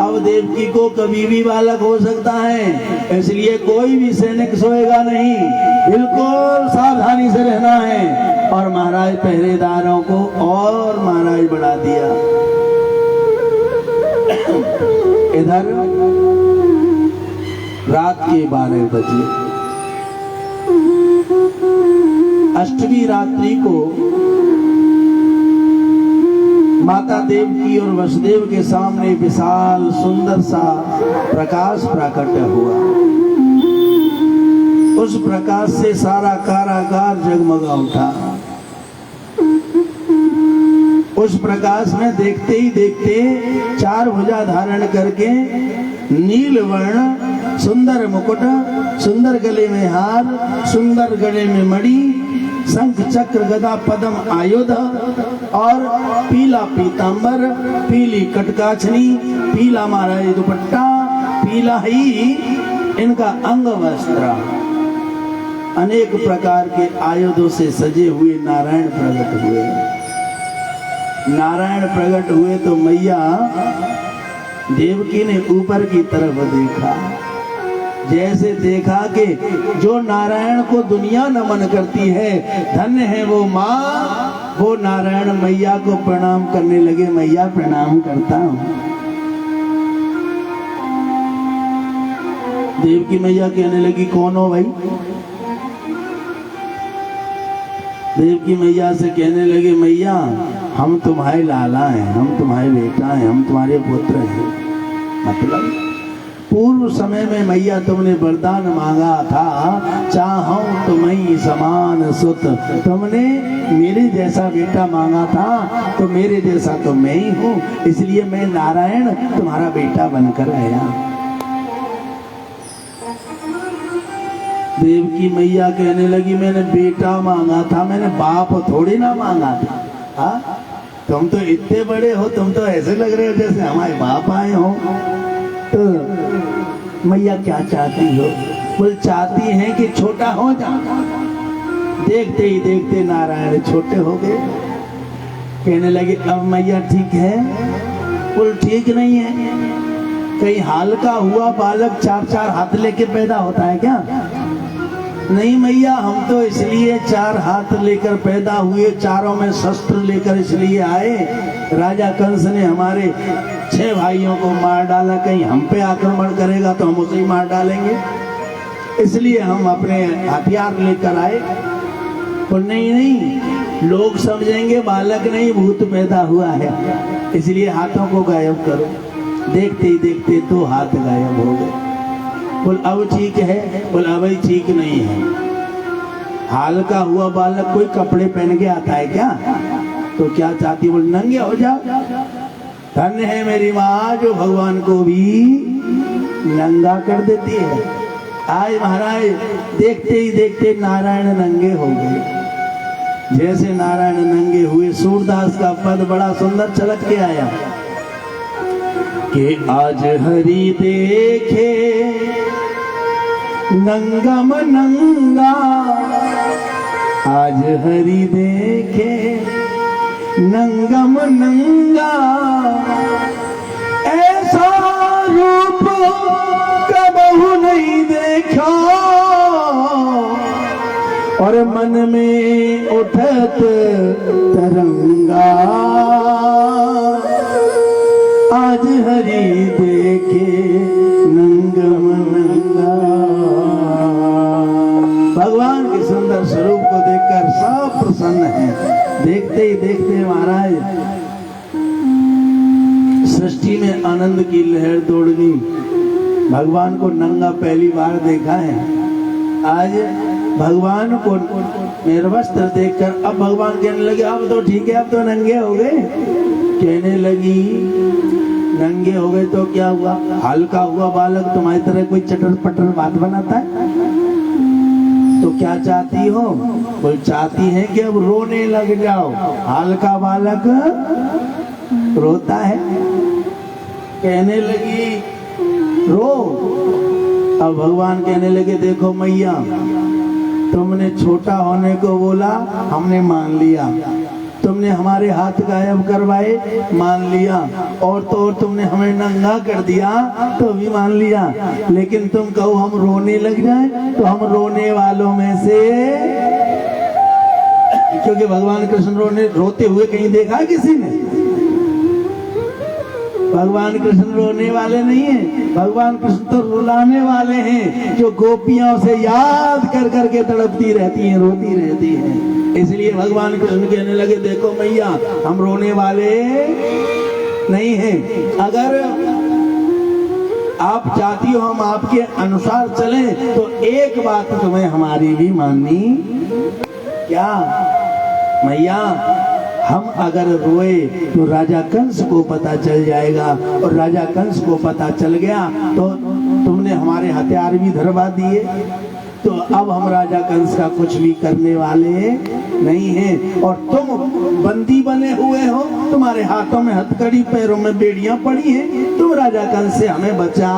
अब देवकी को कभी भी बालक हो सकता है, इसलिए कोई भी सैनिक सोएगा नहीं, बिल्कुल सावधानी से रहना है। और महाराज पहरेदारों को और महाराज बढ़ा दिया। इधर रात के 12 बजे अष्टमी रात्रि को माता देवकी और वसुदेव के सामने विशाल सुंदर सा प्रकाश प्रकट हुआ। उस प्रकाश से सारा कारागार जगमगा उठा। उस प्रकाश में देखते ही देखते 4 भुजा धारण करके नील वर्ण सुंदर मुकुट, सुंदर गले में हार, सुंदर गले में मणि, शंख चक्र गदा पद्म आयुध और पीला पीतांबर, पीली कटकाछनी, पीला महाराज दुपट्टा, पीला ही इनका अंग वस्त्र, अनेक प्रकार के आयुधों से सजे हुए नारायण प्रकट हुए। नारायण प्रकट हुए तो मैया देवकी ने ऊपर की तरफ देखा। जैसे देखा कि जो नारायण को दुनिया नमन करती है, धन्य है वो माँ, वो नारायण मैया को प्रणाम करने लगे। मैया प्रणाम करता हूँ। देवकी मैया कहने लगी कौन हो भाई? देवकी मैया से कहने लगे मैया हम तुम्हारे लाला हैं, हम तुम्हारे बेटा हैं, हम तुम्हारे पुत्र हैं। मतलब पूर्व समय में मैया तुमने वरदान मांगा था, चाहूं तुम्हें समान सुत, तुमने मेरे जैसा बेटा मांगा था, तो मेरे जैसा तो मैं ही हूँ, इसलिए मैं नारायण तुम्हारा बेटा बनकर आया। देवकी मैया कहने लगी मैंने बेटा मांगा था, मैंने बाप थोड़ी ना मांगा था। हाँ, तुम तो इतने बड़े हो, तुम तो ऐसे लग रहे हो जैसे हमारे बाप आए हो। तो मैया क्या चाहती हो? बोल चाहती हैं कि छोटा हो जा। देखते ही देखते नारायण छोटे हो गए। कहने लगे अब मैया ठीक है? बोल ठीक नहीं है। कहीं हाल का हुआ बालक 4-4 हाथ लेके पैदा होता है क्या? नहीं मैया, हम तो इसलिए 4 हाथ लेकर पैदा हुए, चारों में शस्त्र लेकर इसलिए आए। राजा कंस ने हमारे 6 भाइयों को मार डाला, कहीं हम पे आक्रमण करेगा तो हम उसे ही मार डालेंगे, इसलिए हम अपने हथियार लेकर आए। तो नहीं नहीं, लोग समझेंगे बालक नहीं भूत पैदा हुआ है, इसलिए हाथों को गायब करो। देखते ही देखते 2 हाथ गायब हो गए। बोल अब ठीक है? बोल अब ही ठीक नहीं है। हाल का हुआ बालक कोई कपड़े पहन के आता है क्या? तो क्या चाहती? बोल नंगे हो जाओ। धन्य है मेरी माँ जो भगवान को भी नंगा कर देती है। आज महाराज देखते ही देखते नारायण नंगे हो गए। जैसे नारायण नंगे हुए, सूरदास का पद बड़ा सुंदर छलक के आया कि आज हरि देखे नंगम नंगा, आज हरि देखे नंगम नंगा, ऐसा रूप कबहू नहीं देखा, और मन में उठत तरंगा, आज हरि देखे नंगम नंगा। भगवान के सुंदर स्वरूप को देखकर सब प्रसन्न है। देखते ही देखते महाराज सृष्टि में आनंद की लहर दौड़ गई। भगवान को नंगा पहली बार देखा है। आज भगवान को निर्वस्त्र देखकर अब भगवान कहने लगे अब तो ठीक है, अब तो नंगे हो गए। कहने लगी नंगे हो गए तो क्या हुआ? हल्का हुआ बालक तुम्हारी तरह कोई चटर पटर बात बनाता है? तो क्या चाहती हो? कोई चाहती है कि अब रोने लग जाओ। हल्का बालक रोता है। कहने लगी रो। अब भगवान कहने लगे देखो मैया, तुमने छोटा होने को बोला, हमने मान लिया। तुमने हमारे हाथ गायब करवाए, मान लिया। और तो और तुमने हमें नंगा कर दिया तो भी मान लिया। लेकिन तुम कहो हम रोने लग जाए तो हम रोने वालों में से, क्योंकि भगवान कृष्ण रोते हुए कहीं देखा किसी ने? भगवान कृष्ण रोने वाले नहीं हैं। भगवान कृष्ण तो रुलाने वाले हैं, जो गोपियों से याद कर करके तड़पती रहती हैं, रोती रहती हैं। इसलिए भगवान कृष्ण कहने लगे देखो मैया, हम रोने वाले नहीं हैं। अगर आप चाहती हो हम आपके अनुसार चलें तो एक बात तुम्हें हमारी भी माननी। क्या मैया? हम अगर रोए तो राजा कंस को पता चल जाएगा, और राजा कंस को पता चल गया तो तुमने हमारे हथियार भी धरवा दिए, तो अब हम राजा कंस का कुछ भी करने वाले नहीं हैं। और तुम बंदी बने हुए हो, तुम्हारे हाथों में हथकड़ी, पैरों में बेड़ियां पड़ी हैं, तुम राजा कंस से हमें बचा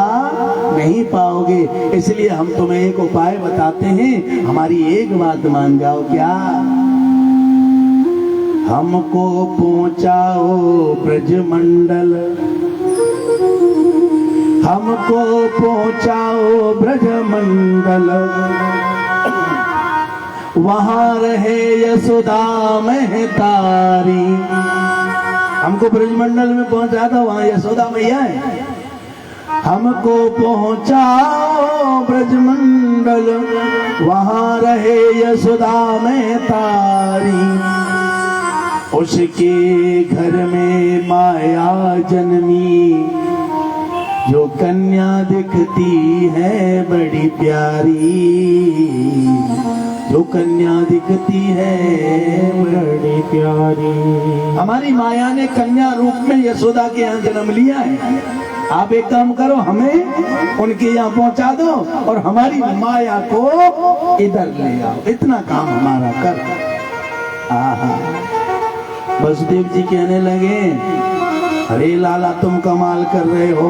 नहीं पाओगे। इसलिए हम तुम्हें एक उपाय बताते हैं, हमारी एक बात मान जाओ। क्या? हमको पहुंचाओ ब्रजमंडल, हमको पहुंचाओ ब्रजमंडल, वहां रहे यशोदा महतारी। हमको ब्रजमंडल में पहुंचा दो, वहां यशोदा मैया है। हमको पहुंचाओ ब्रजमंडल, वहां रहे यशोदा महतारी। उसके घर में माया जन्मी, जो कन्या दिखती है बड़ी प्यारी, जो कन्या दिखती है बड़ी प्यारी। हमारी माया ने कन्या रूप में यशोदा के यहाँ जन्म लिया है। आप एक काम करो, हमें उनके यहाँ पहुंचा दो और हमारी माया को इधर ले आओ, इतना काम हमारा कर। आहा, वसुदेव जी कहने लगे, अरे लाला तुम कमाल कर रहे हो,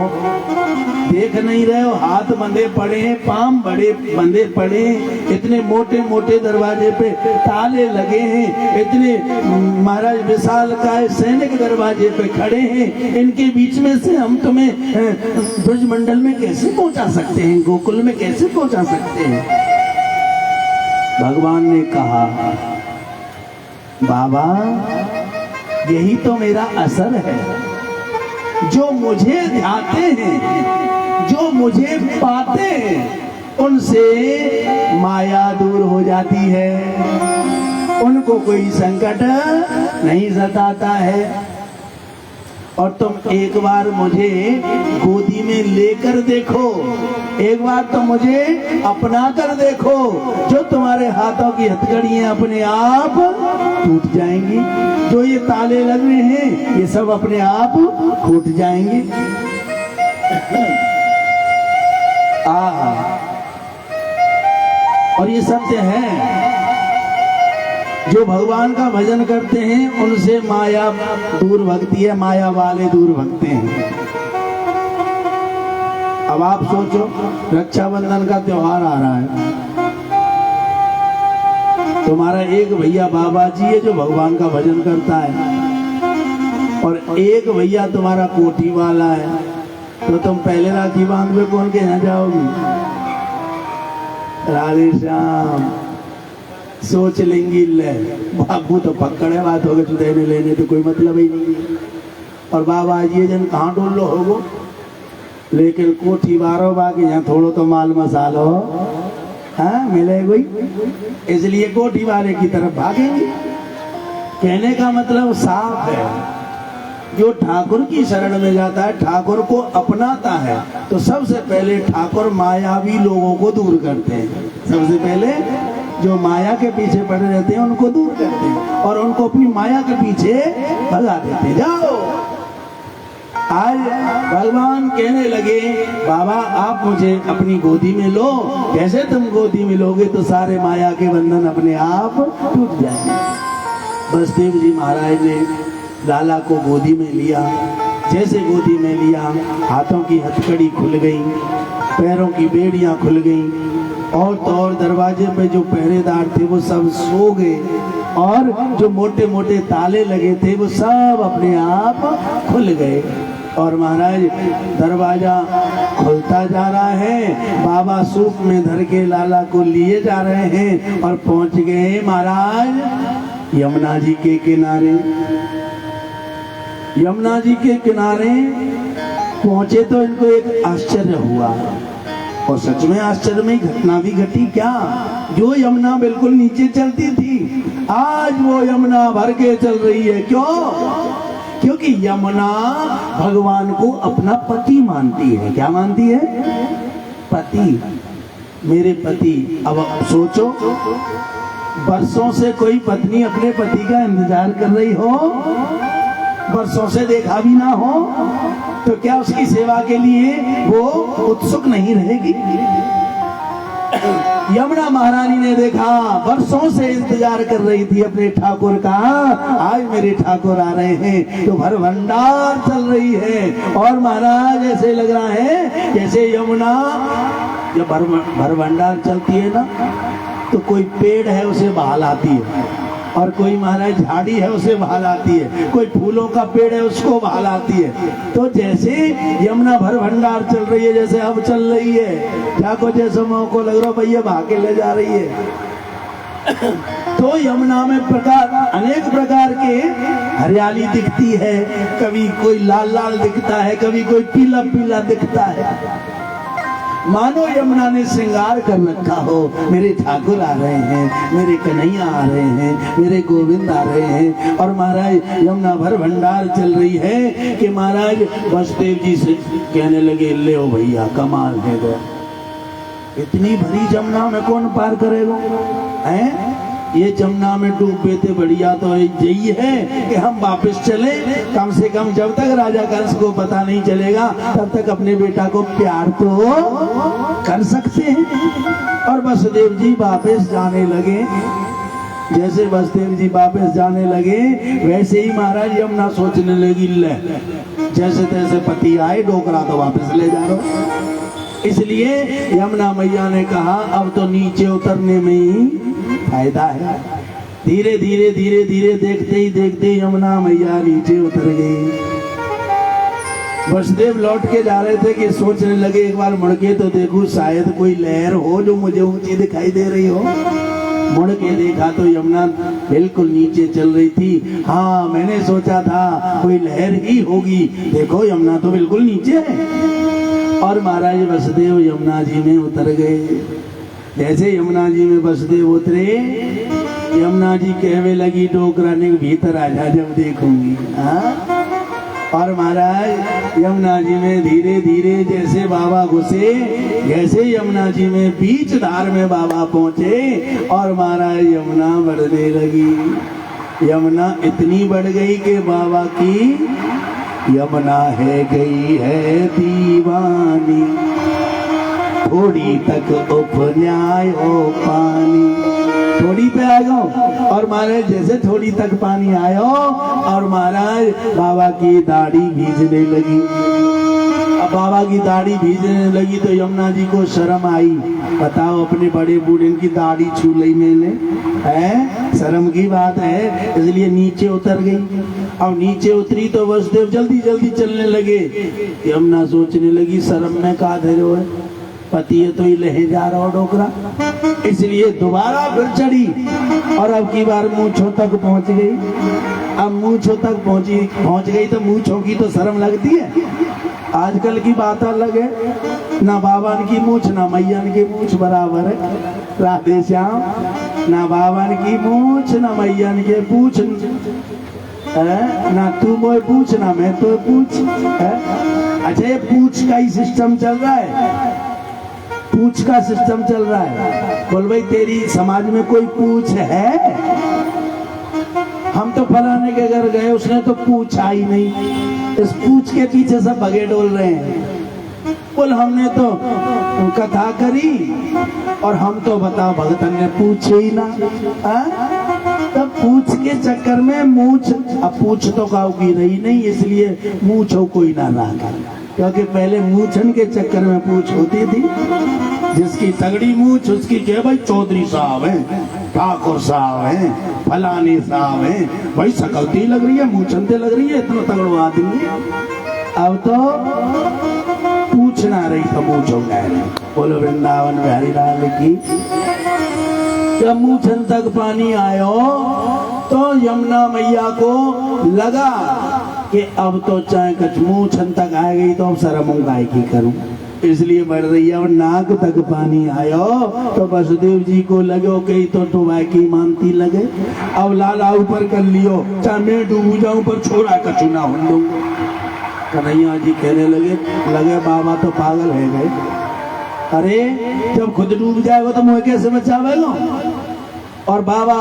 देख नहीं रहे हो हाथ बंधे पड़े हैं, पांव बड़े बंधे पड़े हैं, इतने मोटे मोटे दरवाजे पे ताले लगे हैं, इतने महाराज विशाल काय सैनिक दरवाजे पे खड़े हैं, इनके बीच में से हम तुम्हें ब्रजमंडल में कैसे पहुंचा सकते हैं, गोकुल में कैसे पहुंचा सकते हैं। भगवान ने कहा, बाबा यही तो मेरा असर है, जो मुझे ध्याते हैं, जो मुझे पाते हैं, उनसे माया दूर हो जाती है, उनको कोई संकट नहीं सताता है। और तुम एक बार मुझे गोदी में लेकर देखो, एक बार तो मुझे अपना कर देखो, जो तुम्हारे हाथों की हथकड़ियां अपने आप टूट जाएंगी, जो ये ताले लगे हैं ये सब अपने आप टूट जाएंगे। और ये सत्य है, जो भगवान का भजन करते हैं उनसे माया दूर भगती है, माया वाले दूर भगते हैं। अब आप सोचो, रक्षाबंधन का त्योहार आ रहा है, तुम्हारा एक भैया बाबा जी है जो भगवान का भजन करता है, और एक भैया तुम्हारा कोठी वाला है, तो तुम पहले राखी बांध में कौन के यहाँ जाओगी? राधे श्याम सोच लेंगी, ले बाबू तो पकड़े बात हो गए, देने लेने तो कोई मतलब ही नहीं है। और बाबा जी जन कहाँ डोल लो होगो, लेकिन कोठी बारो बाकी यहाँ थोड़ो तो माल मसालो हाँ मिले कोई, इसलिए कोठी वाले की तरफ भागेंगे। कहने का मतलब साफ है, जो ठाकुर की शरण में जाता है, ठाकुर को अपनाता है, तो सबसे पहले ठाकुर मायावी लोगों को दूर करते हैं। सबसे पहले जो माया के पीछे पड़े रहते हैं उनको दूर करते हैं और उनको अपनी माया के पीछे भगा देते। जाओ, आज भगवान कहने लगे, बाबा आप मुझे अपनी गोदी में लो। कैसे तुम गोदी में लोगे तो सारे माया के बंधन अपने आप टूट जाएंगे। वसुदेव जी महाराज ने लाला को गोदी में लिया, जैसे गोदी में लिया हाथों की हथकड़ी खुल गई, पैरों की बेड़ियां खुल गई, और तो और दरवाजे पे जो पहरेदार थे वो सब सो गए, और जो मोटे मोटे ताले लगे थे वो सब अपने आप खुल गए। और महाराज दरवाजा खुलता जा रहा है, बाबा सूप में धर के लाला को लिए जा रहे हैं और पहुंच गए महाराज यमुना जी के किनारे। यमुना जी के किनारे पहुंचे तो इनको एक आश्चर्य हुआ, और सच में आश्चर्य में घटना भी घटी क्या। जो यमुना बिल्कुल नीचे चलती थी, आज वो यमुना भर के चल रही है। क्यों? क्योंकि यमुना भगवान को अपना पति मानती है। क्या मानती है? पति, मेरे पति। अब सोचो, बरसों से कोई पत्नी अपने पति का इंतजार कर रही हो, बरसों से देखा भी ना हो, तो क्या उसकी सेवा के लिए वो उत्सुक नहीं रहेगी? यमुना महारानी ने देखा, बरसों से इंतजार कर रही थी अपने ठाकुर का, आज मेरे ठाकुर आ रहे हैं, तो भर भंडार चल रही है। और महाराज ऐसे लग रहा है जैसे यमुना जब भर भंडार चलती है ना, तो कोई पेड़ है उसे बहालाती है, और कोई महाराज झाड़ी है उसे बहालाती है, कोई फूलों का पेड़ है उसको बहालाती है। तो जैसे यमुना भर भंडार चल रही है, जैसे अब चल रही है, ठाकुर जैसे को लग रहा भैया भागे ले जा रही है। तो यमुना में अनेक प्रकार के हरियाली दिखती है, कभी कोई लाल लाल दिखता है, कभी कोई पीला पीला दिखता है, मानो यमुना ने श्रृंगार कर रखा हो। मेरे ठाकुर आ रहे हैं, मेरे कन्हैया आ रहे हैं, मेरे गोविंद आ रहे हैं। और महाराज यमुना भर भंडार चल रही है कि महाराज वसुदेव जी से कहने लगे, ले ओ भैया कमाल है गया, इतनी भरी यमुना में कौन पार करेगा? हैं? ये जमुना में डूबे थे, बढ़िया तो यही है कि हम वापस चले, कम से कम जब तक राजा कंस को पता नहीं चलेगा तब तक अपने बेटा को प्यार तो कर सकते हैं। और वसुदेव जी वापस जाने लगे। जैसे वसुदेव जी वापस जाने लगे वैसे ही महाराज यमुना सोचने लगी, ले जैसे तैसे पति आए, डोकरा तो वापस ले जा रहा। इसलिए यमुना मैया ने कहा अब तो नीचे उतरने में ही फायदा है। धीरे धीरे धीरे धीरे देखते ही देखते यमुना मैया नीचे उतर गई। वसुदेव लौट के जा रहे थे कि सोचने लगे एक बार मुड़ के तो देखूं, शायद कोई लहर हो जो मुझे ऊंची दिखाई दे रही हो। मुड़ के देखा तो यमुना बिल्कुल नीचे चल रही थी। हाँ, मैंने सोचा था कोई लहर ही होगी, देखो यमुना तो बिल्कुल नीचे है। और महाराज वसुदेव यमुना जी में उतर गए। जैसे यमुना जी में वसुदेव उतरे, यमुना जी कहने लगी डोकरा ने भीतर आ जा जब देखूंगी। हाँ, और महाराज यमुना जी में धीरे धीरे जैसे बाबा घुसे, जैसे यमुना जी में बीच धार में बाबा पहुंचे और महाराज यमुना बढ़ने लगी। यमुना इतनी बढ़ गई कि बाबा की यमुना है गई है दीवानी, थोड़ी तक उपन्याय हो पानी। थोड़ी पे आ गो और महाराज जैसे थोड़ी तक पानी आयो और महाराज बाबा की दाढ़ी भीजने लगी। अब बाबा की दाढ़ी भीजने लगी तो यमुना जी को शर्म आई। बताओ, अपने बड़े बूढ़े की दाढ़ी छू ली मैंने, है शर्म की बात है। इसलिए नीचे उतर गई। अब नीचे उतरी तो वसुदेव जल्दी जल्दी चलने लगे। यमुना सोचने लगी शर्म में कहा धैर्य है, पति है तो ही लहे जा रहा हो डोकरा। इसलिए दोबारा फिर चढ़ी और अब की बार मूंछों तक पहुंच गई। अब मूंछों तक पहुंच गई तो मूंछों की तो शर्म लगती है। आजकल की बात अलग है, ना बावन की मूंछ ना मैयन की मूंछ बराबर है। राधे श्याम, ना बावन की मूंछ ना मैयन के पूछ, ना तू मोए पूछ ना मैं तो पूछ। अच्छा, ये पूछ का ही सिस्टम चल रहा है, पूछ का सिस्टम चल रहा है। बोल भाई तेरी समाज में कोई पूछ है? हम तो फलाने के घर गए, उसने तो पूछा ही नहीं। इस पूछ के पीछे सब भगे डोल रहे हैं। बोल हमने तो कथा करी और हम तो बताओ भगतन ने पूछे ही ना। तब पूछ के चक्कर में मूछ, अब पूछ तो काऊ की रही नहीं, इसलिए मूछो कोई ना रहा। क्योंकि पहले मूछन के चक्कर में पूछ होती थी। जिसकी तगड़ी मूछ उसकी क्या भाई चौधरी साहब है, ठाकुर साहब है, फलानी साहब है, भाई सकलती लग रही है, मूछनते लग रही है, इतना तगड़ो आदमी। अब तो पूछना रही तो मूछो गए। बोलो वृंदावन बिहारी लाल की। जब मूछन तक पानी आयो तो यमुना मैया को लगा कि अब तो चाहे कच मूछन तक आ गई तो अब शर्म गाय की करूं, इसलिए बढ़ रही है। और नाक तक पानी आयो तो वसुदेव जी को लगे कहीं तो डुबा की मानती लगे। अब लाला ऊपर कर लियो, चाहे मैं डूब जाऊं पर छोरा कछु ना हो दूंगा। कन्हैया जी कहने लगे बाबा तो पागल है गए। अरे जब खुद डूब जाएगा तो मुझे कैसे बचावेगा? और बाबा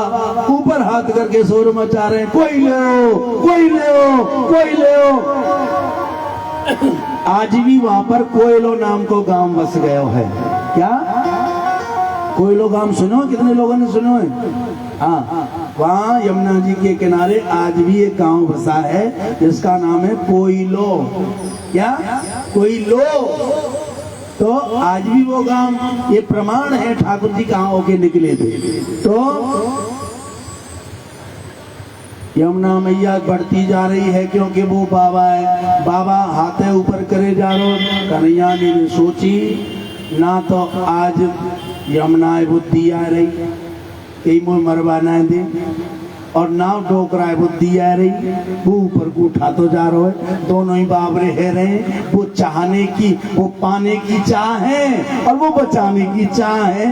ऊपर हाथ करके शोर मचा रहे हैं, कोई ले ओ, कोई ले ओ, कोई ले ओ। आज भी वहां पर कोयलो नाम को गांव बस गया है। क्या कोयलो गांव सुनो? कितने लोगों ने सुनो है? हाँ, वहाँ यमुना जी के किनारे आज भी एक गांव बसा है जिसका नाम है कोयलो। क्या कोयलो? तो आज भी वो गांव, ये प्रमाण है ठाकुर जी कहाँ होके निकले थे। तो यमुना मैया बढ़ती जा रही है क्योंकि वो बाबा है। बाबा हाथे ऊपर करे जा रो। कन्हैया ने सोची ना तो आज यमुना बुद्धि आ रही, कहीं मुँह मरवाना दे, और नाव डोकरा बुद्धि आ रही, वो ऊपर को उठा तो जा रहा है। दोनों ही बाबरे है रहे, वो चाहने की, वो पाने की चाह है और वो बचाने की चाह है।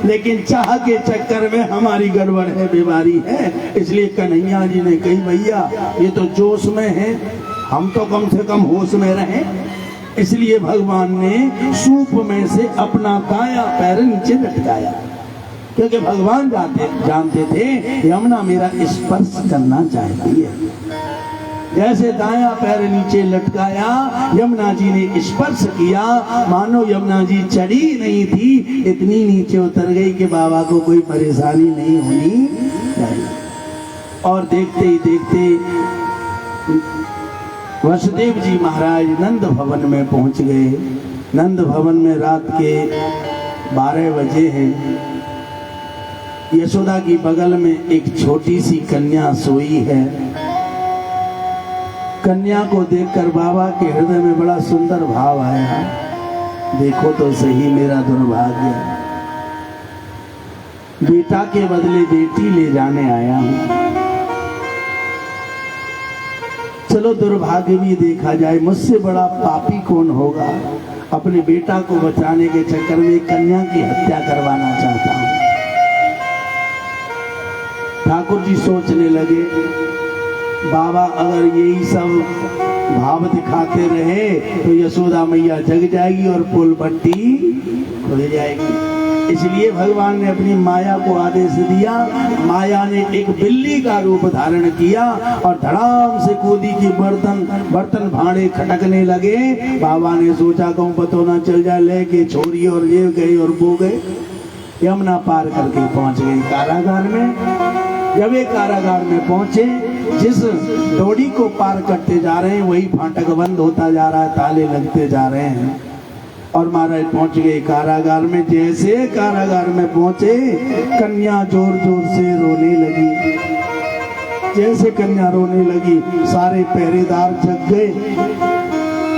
लेकिन चाह के चक्कर में हमारी गड़बड़ है, बीमारी है। इसलिए कन्हैया जी ने कही भैया ये तो जोश में है, हम तो कम से कम होश में रहे। इसलिए भगवान ने सूप में से अपना दाया पैर नीचे लटकाया। क्योंकि भगवान जानते थे यमुना मेरा स्पर्श करना चाहती है। जैसे दायां पैर नीचे लटकाया, यमुना जी ने स्पर्श किया, मानो यमुना जी चढ़ी नहीं थी, इतनी नीचे उतर गई कि बाबा को कोई परेशानी नहीं होनी चाहिए। और देखते ही देखते वसुदेव जी महाराज नंद भवन में पहुंच गए। नंद भवन में रात के 12 बजे हैं। यशोदा की बगल में एक छोटी सी कन्या सोई है। कन्या को देखकर बाबा के हृदय में बड़ा सुंदर भाव आया। देखो तो सही मेरा दुर्भाग्य, बेटा के बदले बेटी ले जाने आया हूं। चलो दुर्भाग्य भी देखा जाए, मुझसे बड़ा पापी कौन होगा। अपने बेटा को बचाने के चक्कर में कन्या की हत्या करवाना चाहता हूं। ठाकुर जी सोचने लगे, बाबा अगर यही सब भाव दिखाते रहे तो यशोदा मैया जग जाएगी और पुल पट्टी खुल जाएगी। इसलिए भगवान ने अपनी माया को आदेश दिया। माया ने एक बिल्ली का रूप धारण किया और धड़ाम से कूदी की बर्तन भांडे खटकने लगे। बाबा ने सोचा कहूँ पतो ना चल जाए, लेके छोरी और ये गए और वो गए। यमुना पार करके पहुंच गई कारागार में। जब ये कारागार में पहुंचे, जिस डोरी को पार करते जा रहे हैं वही फाटक बंद होता जा रहा है, ताले लगते जा रहे हैं। और महाराज पहुंच गए कारागार में। जैसे कारागार में पहुंचे, कन्या जोर जोर से रोने लगी। जैसे कन्या रोने लगी, सारे पहरेदार जग गए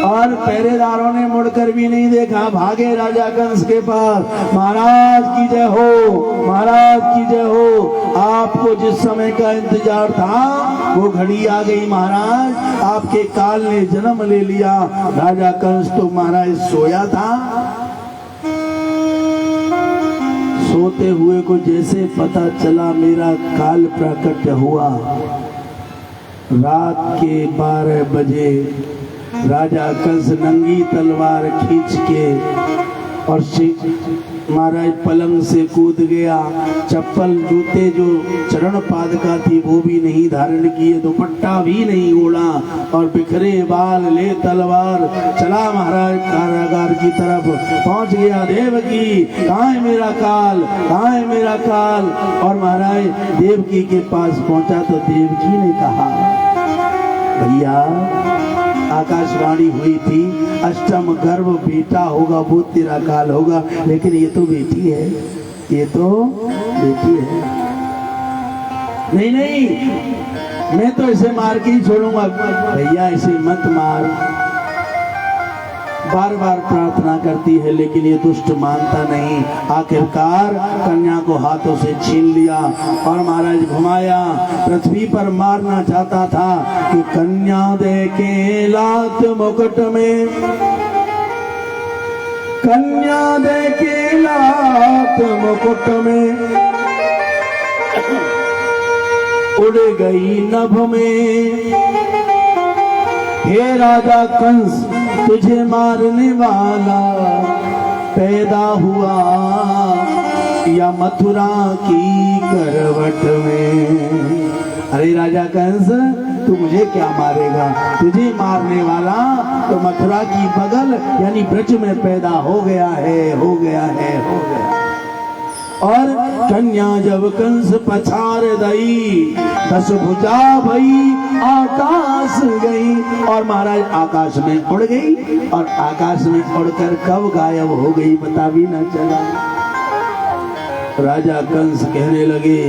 और पहरेदारों ने मुड़कर भी नहीं देखा, भागे राजा कंस के पास। महाराज की जय हो, महाराज की जय हो। आपको जिस समय का इंतजार था वो घड़ी आ गई महाराज। आपके काल ने जन्म ले लिया। राजा कंस तो महाराज सोया था। सोते हुए को जैसे पता चला मेरा काल प्रकट हुआ। रात के 12 बजे राजा कंस नंगी तलवार खींच के और महाराज पलंग से कूद गया। चप्पल जूते जो चरण पादका थी वो भी नहीं धारण किए, दुपट्टा भी नहीं ओढ़ा और बिखरे बाल ले तलवार चला महाराज कारागार की तरफ। पहुंच गया देवकी, कहाँ है मेरा काल, कहाँ है मेरा काल। और महाराज देवकी के पास पहुंचा तो देवकी ने कहा, भैया आकाशवाणी हुई थी अष्टम गर्भ बेटा होगा, वो तेरा काल होगा, लेकिन ये तो बेटी है, ये तो बेटी है। नहीं नहीं, मैं तो इसे मार के ही छोड़ूंगा। भैया इसे मत मार। बार बार प्रार्थना करती है लेकिन ये दुष्ट मानता नहीं। आखिरकार कन्या को हाथों से छीन लिया और महाराज घुमाया। पृथ्वी पर मारना चाहता था कि कन्या दे के लात मुकुट में, कन्या दे के लात मुकुट में उड़ गई नभ में। हे राजा कंस तुझे मारने वाला पैदा हुआ या मथुरा की करवट में। अरे राजा कंस तू मुझे क्या मारेगा, तुझे मारने वाला तो मथुरा की बगल यानी ब्रज में पैदा हो गया है, हो गया है, हो गया। और कन्या जब कंस पछाड़ दई, 10 भुजा भई आकाश गई। और महाराज आकाश में उड़ गई और आकाश में उड़कर कब गायब हो गई पता भी न चला। राजा कंस कहने लगे,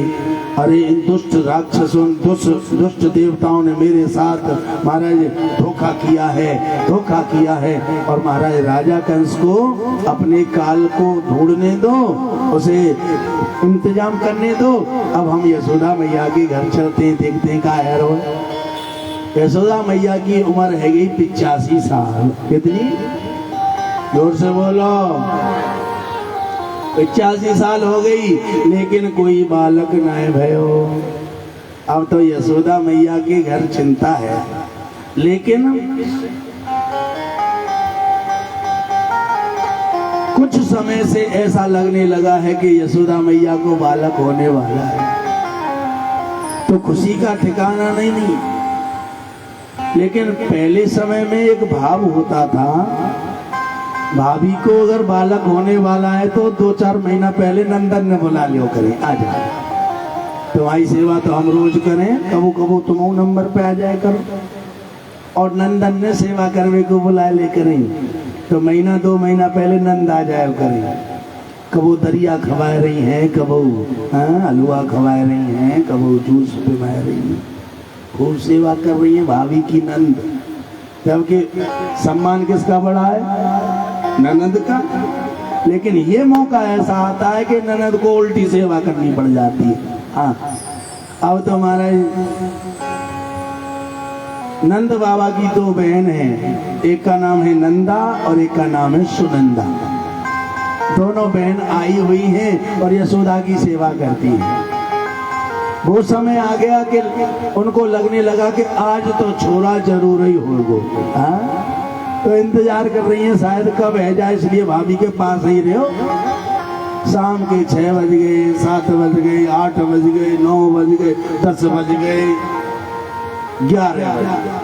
अरे इन दुष्ट राक्षसों दुष्ट देवताओं ने मेरे साथ महाराज धोखा किया है, धोखा किया है। और महाराज राजा कंस को अपने काल को ढूंढने दो, उसे इंतजाम करने दो। अब हम यशोदा मैया के घर चलते हैं, देखते हैं क्या है रो। यशोदा मैया की उम्र है गई 85 साल। कितनी? जोर से बोलो। 85 साल हो गई लेकिन कोई बालक न है भयो। अब तो यशोदा मैया के घर चिंता है। लेकिन कुछ समय से ऐसा लगने लगा है कि यशोदा मैया को बालक होने वाला है, तो खुशी का ठिकाना नहीं। लेकिन पहले समय में एक भाव होता था, भाभी को अगर बालक होने वाला है तो 2-4 महीना पहले नंदन ने बुला लियो करें, आ जा, तुम्हारी सेवा तो हम रोज करें, कबो कबो तुम नंबर पे आ जाए करो। और नंदन ने सेवा करने को बुला ले करें, तो महीना 2 महीना पहले नंद आ जाए करें। कबो दरिया खवा रही हैं, कबो हलवा खवा रही हैं, कबो जूस पिला रही हैं, खूब सेवा कर रही है भाभी की नंद। जबकि सम्मान किसका बड़ा है? ननद का। लेकिन ये मौका ऐसा आता है कि ननद को उल्टी सेवा करनी पड़ जाती है। हाँ, अब तो महाराज नंद बाबा की 2 बहन हैं, एक का नाम है नंदा और एक का नाम है सुनंदा। दोनों बहन आई हुई हैं और यशोदा की सेवा करती हैं। वो समय आ गया कि उनको लगने लगा कि आज तो छोरा जरूर ही होगो। तो इंतजार कर रही हैं शायद कब है जाए, इसलिए भाभी के पास ही रहो। शाम के 6 बज गए, 7 बज गए, 8 बज गए, 9 बज गए, 10 बज गए, 11 बजे।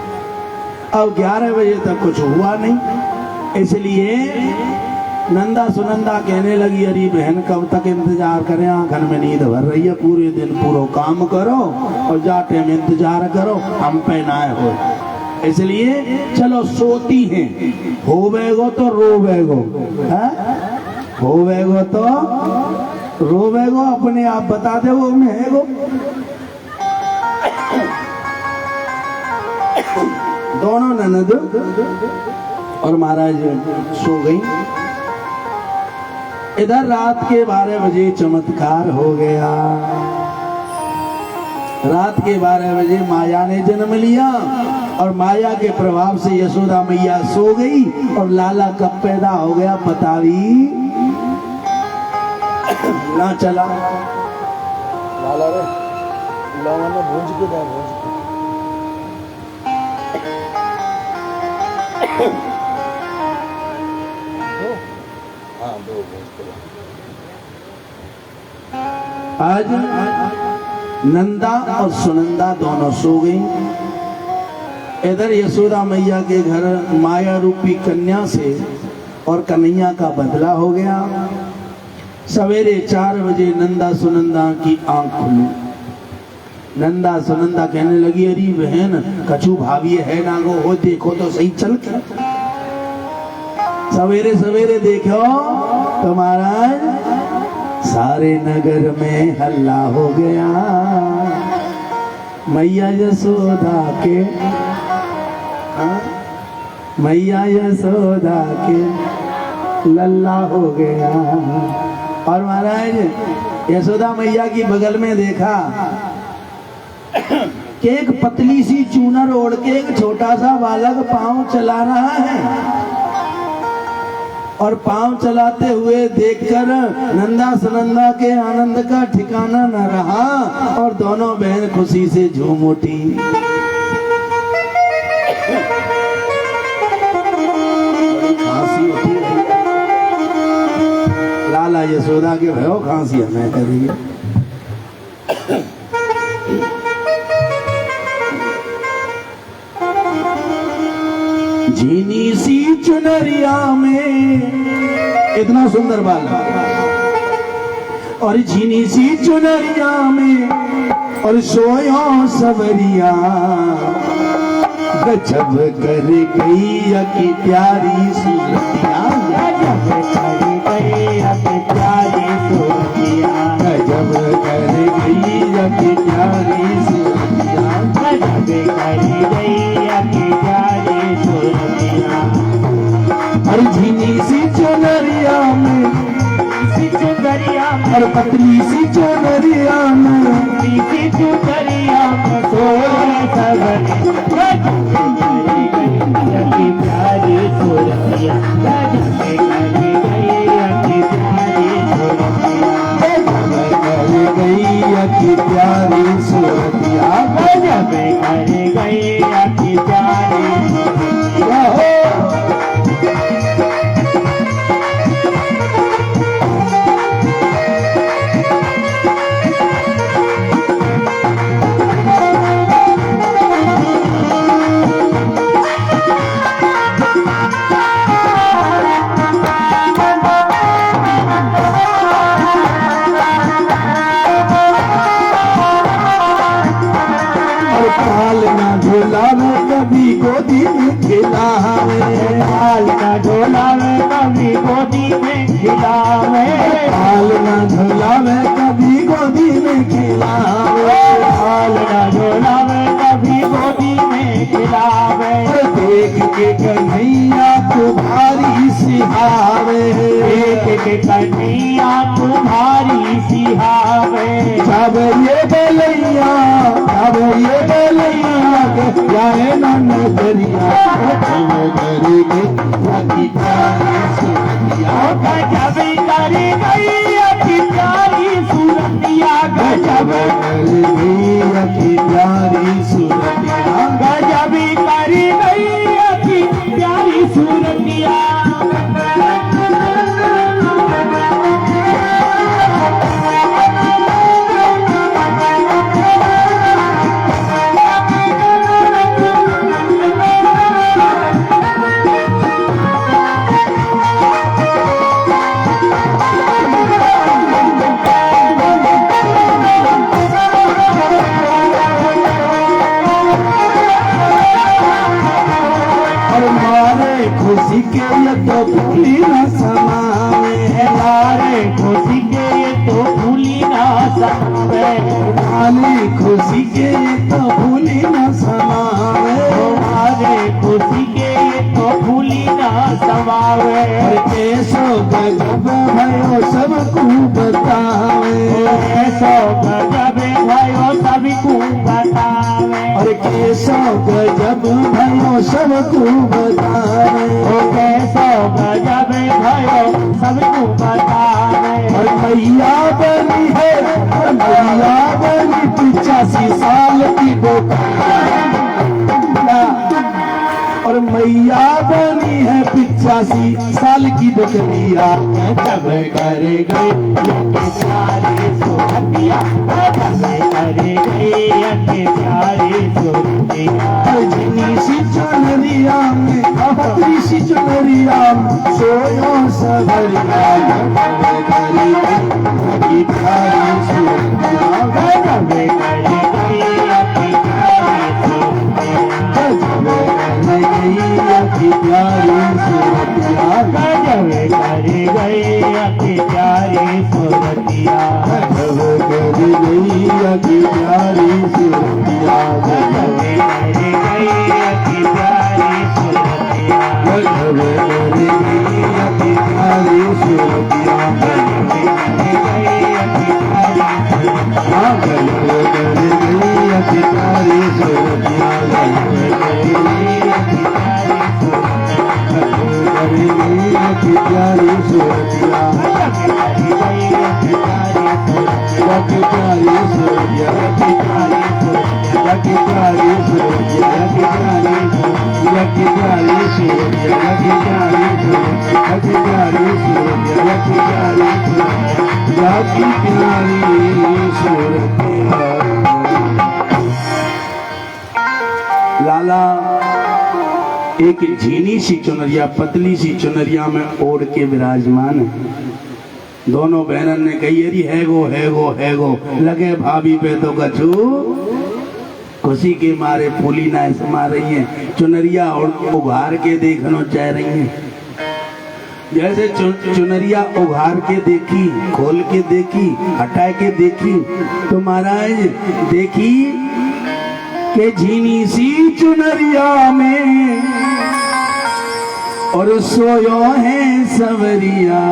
अब 11 बजे तक कुछ हुआ नहीं, इसलिए नंदा सुनंदा कहने लगी, अरे बहन कब तक इंतजार करें, आंखन में नींद भर रही है, पूरे दिन पूरा काम करो और जाटे में इंतजार करो, हम पे ना हो। इसलिए चलो सोती हैं, होवेगो तो रोवेगो, होवेगो तो रोवेगो, अपने आप बता दे वो में है गो। दोनों ननद और महाराज सो गई। इधर रात के 12 बजे चमत्कार हो गया। रात के 12 बजे माया ने जन्म लिया और माया के प्रभाव से यशोदा मैया सो गई और लाला कब पैदा हो गया पता भी ना चला। लाला रे लाला ने भूंज के दे भूंज आज नंदा और सुनंदा दोनों सो गई। इधर यशोदा मैया के घर माया रूपी कन्या से और कन्हैया का बदला हो गया। सवेरे 4 बजे नंदा सुनंदा की आंख खुली। नंदा सुनंदा कहने लगी, अरे बहन कछु भाभी है ना गो, हो देखो तो सही चल के। सवेरे सवेरे देखो तो महाराज सारे नगर में हल्ला हो गया। मैया यशोदा के मैया यशोदा के लल्ला हो गया। और महाराज यशोदा मैया की बगल में देखा कि एक पतली सी चूनर ओढ़ के एक छोटा सा बालक पांव चला रहा है। और पांव चलाते हुए देखकर नंदा सुनंदा के आनंद का ठिकाना न रहा और दोनों बहन खुशी से झूम उठी। खांसी उठी लाला यशोदा के भयो खांसी हमें करिए। झीनी सी चुनरिया में इतना सुंदर बाला और झीनी सी चुनरिया में और सोया सवरिया गजब कर गई की प्यारी सूरतिया। गजब कर गई की प्यारी सूरतिया। गजब कर गई की प्यारी सूरतिया। गजब कर गई की प्यारी सूरतिया। और झीनी सी चुनरिया में और पतली सी चुनरिया में सी चुनरिया में सोया सवरिया की प्यारी सूरतिया। गजब कर गई की प्यारी सूरतिया। गजब कर गई की प्यारी सूरतिया। हाल ना झोलावे कभी गोदी में खिलावे, हाल ना झोलावे कभी गोदी में खिलावे, हाल ना झोलावे कभी गोदी में खिलावे, हाल ना झोलावे कभी गोदी में खिलावे। देख के कन्हैया तुम्हारी सिहावे, देख के कन्हैया तुम्हारी सिहावे। जब ये बेलैया जब ये बेलैया जाए ना नजरिया करेंगे लगी प्यारी सुरतिया, गजब करी गई अति प्यारी सूरतिया, गजब करेंगे लगी प्यारी सुरतिया, गजब करी गई अति प्यारी सूरतिया। खुशी के ये तो भूली न समावे, लारे खुशी के ये तो भूली ना समावे, लाली खुशी के ये तो भूली न समावे, लारे खुशी के ये तो भूली ना समावे। और कैसो गजब भयो सबको बतावे, ऐसो गजब भयो सबको बतावे, और कैसो गजब भयो सबको बतावे, कैसो गजब भयो सबको बतावे। और मैया बनी है मैया बनी 85 साल की बोका, और मैया बनी है 85 साल की बकरिया, जब कर गए प्यारे सोहतिया, जब कर गए प्यारे सोहतिया। जिनी सी चुनरिया में अपनी सी चुनरिया में सोयो सवरिया, की प्यारी सुरतिया, जब कर गए प्यारे सोहतिया, की प्यारी सुरतिया, गजब कर गए अति प्यारी सूरतिया, गजब कर गई की प्यारी सुरतिया, गजब कर गए अति प्यारी सूरतिया, गजब कर गई की प्यारी सुरतिया, गजब कर गए अति प्यारी सूरतिया, गजब कर गई की प्यारी सुरतिया, गजब कर गए अति की प्यारी सुरतिया, की प्यारी सुरतिया, की प्यारी सुरतिया, की प्यारी सुरतिया, की प्यारी सुरतिया, की प्यारी सुरतिया, की प्यारी सुरतिया, की प्यारी सुरतिया, की प्यारी सुरतिया, की प्यारी सुरतिया। लाला एक झीनी सी चुनरिया पतली सी चुनरिया में ओढ़ के विराजमान है। दोनों बहनन ने कही अरे है गो लगे भाभी पे तो कछु खुशी के मारे फूली ना समा रही है, चुनरिया और उघार के देखना चाह रही है। जैसे चुनरिया उघार के देखी, खोल के देखी, हटा के देखी, तो महाराज देखी के झीनी सी चुनरिया में और सोयो है सवरिया,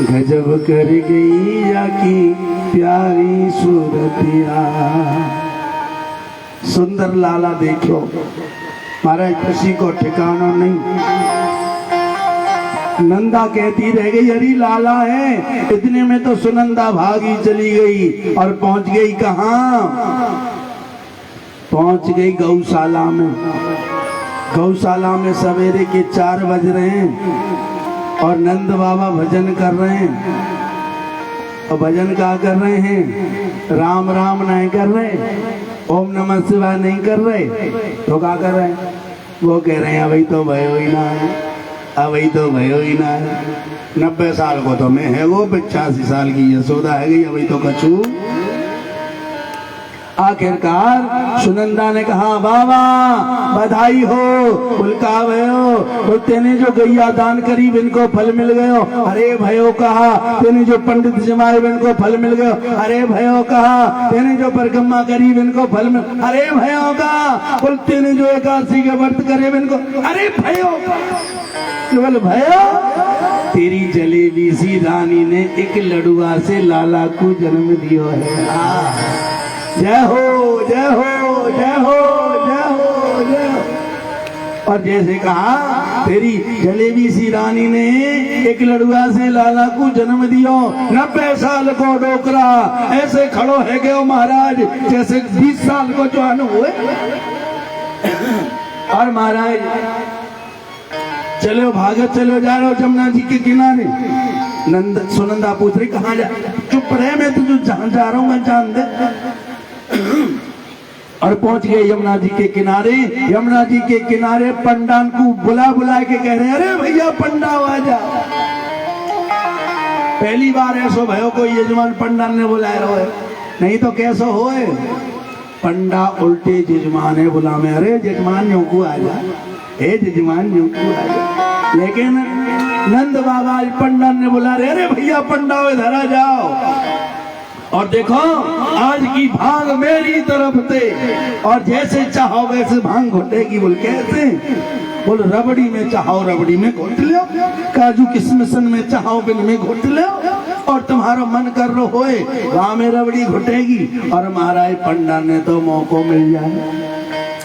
गजब कर गई या की प्यारी सूरतिया। सुंदर लाला देखो महाराज, किसी को ठिकाना नहीं। नंदा कहती रह गई अरे लाला है, इतने में तो सुनंदा भागी चली गई और पहुंच गई कहाँ? पहुंच गई गौशाला में। गौशाला में सवेरे के 4 बज रहे हैं और नंद बाबा भजन कर रहे हैं। और भजन क्या कर रहे हैं? राम राम नहीं कर रहे, ओम नमः शिवाय नहीं कर रहे, तो क्या कर रहे हैं? वो कह रहे हैं अभी तो भयो ही ना है, अभी तो भयो ही ना है। 90 साल को तो मैं है, वो 85 साल की यशोदा है गई, अभी तो कछु। आखिरकार सुनंदा ने कहा बाबा बधाई हो। उल्का भयो तो तेने जो गैया दान करी इनको फल मिल गयो। अरे भयो कहा तेने जो पंडित जमाए इनको फल मिल गयो। अरे भयो कहा तेने जो परिक्रमा करी इनको फल मिल। अरे भयो कहा बोल तेने जो एकादशी के व्रत करे इनको। अरे भयो केवल भयो तेरी जलेबी सी रानी ने एक लड़ुआ से लाला को जन्म दियो है। जय हो जय हो जय हो जय हो जय हो। और जैसे कहा तेरी जलेबी सी रानी ने एक लड़ुआ से लाला को जन्म दियो। 90 साल को डोकरा ऐसे खड़ो है गयो महाराज जैसे 20 साल को जवान हुए। और महाराज चलो भागत चलो जा रहे हो जमुना जी के किनारे। सुनंदा पूछ रही कहाँ जा। चुप रहे मैं तुझे जहां जा रहा हूं मैं जान दे। और पहुंच गए यमुना जी के किनारे। यमुना जी के किनारे पंडान को बुला बुला के कह रहे हैं अरे भैया पंडा आ जा। पहली बार ऐसो भयो को यजमान पंडान ने बुलाया रहो नहीं तो कैसो होए। पंडा उल्टे जजमान है बुला में। अरे जजमान न्यू को आ जा हे जजमान न्यू को आ जा। लेकिन नंद बाबा पंडान ने बुला रहे अरे भैया पंडा इधर आ जाओ। और देखो आज की भांग मेरी तरफ से और जैसे चाहो वैसे भांग घुटेगी। बोल कैसे बोल रबड़ी में चाहो रबड़ी में घुट लो। काजू किशमिशन में चाहो बिन में घुट लो। और तुम्हारा मन कर रो होए वहां में रबड़ी घुटेगी। और महाराज पंडान ने तो मौको मिल जाए।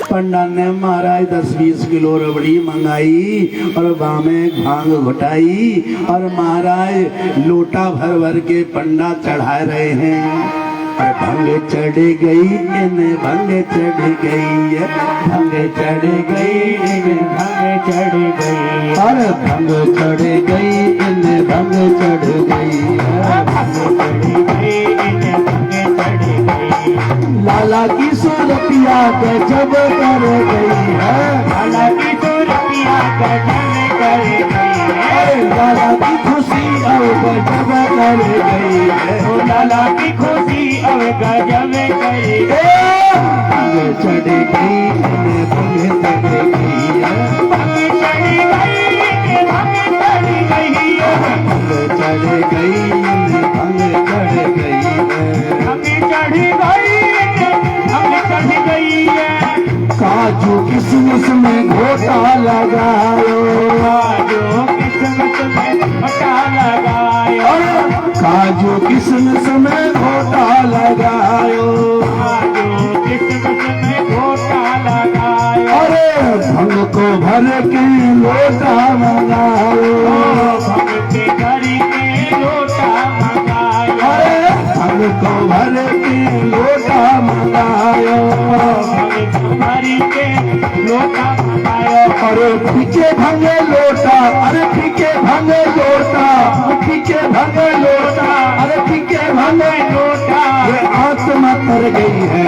पंडान ने महाराज 10-20 किलो रबड़ी मंगाई और वहां में भांग घुटाई। और महाराज लोटा भर भर के पंडा चढ़ा रहे हैं। और भंग चढ़ गई इन्हें भंग चढ़ गई भंग चढ़ गई इन्हें भंग चढ़ गई। और भंग चढ़ गई इन्हें भंग चढ़ गई भंग चढ़ गई इन्हें भंग चढ़ गई। लाला की सूरतिया गजब कर गई है। लाला की सूरतिया गजब कर गई है। लाला की खुशी अब गजब कर गई है। लाला की खुशी अब गजब कर गई। भंग चढ़ गई इन्हें भंग चढ़ गई भंग चढ़ गई इन्हें भंग चढ़ गई भंग चढ़ गई इन्हें भंग चढ़ गई भंग चढ़ गई काजू किशमिश में घोटा लगायो। काजू किशमिश में घोटा लगायो। काजू किशमिश में घोटा लगायो। काजू किशमिश में घोटा लगायो। अरे भंग को भर के लोटा मंगायो। भंग के भर के लोटा मंगायो। अरे भंग को भर के लोटा मंगायो। लोटा अरे पीछे भंगे लोटा। अरे पीछे भंगे लोटा पीछे भंगे लोटा। अरे पीछे भंगे लोटा। ये आत्मा तर गई है।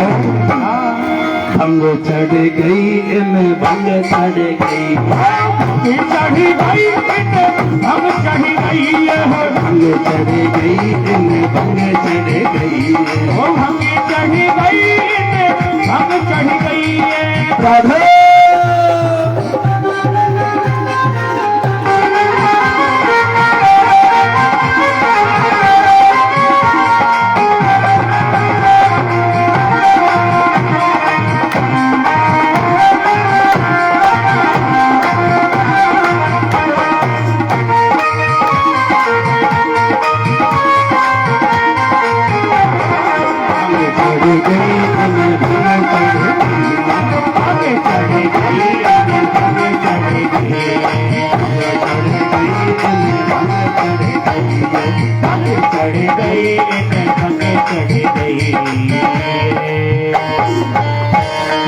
भंग चढ़ गई इनमें भंग चढ़ गई चढ़ी गई भंग चढ़ गई भंग चढ़ गई इनमें भंग चढ़ गई भंग चढ़ गई भंग चढ़ गई राधे।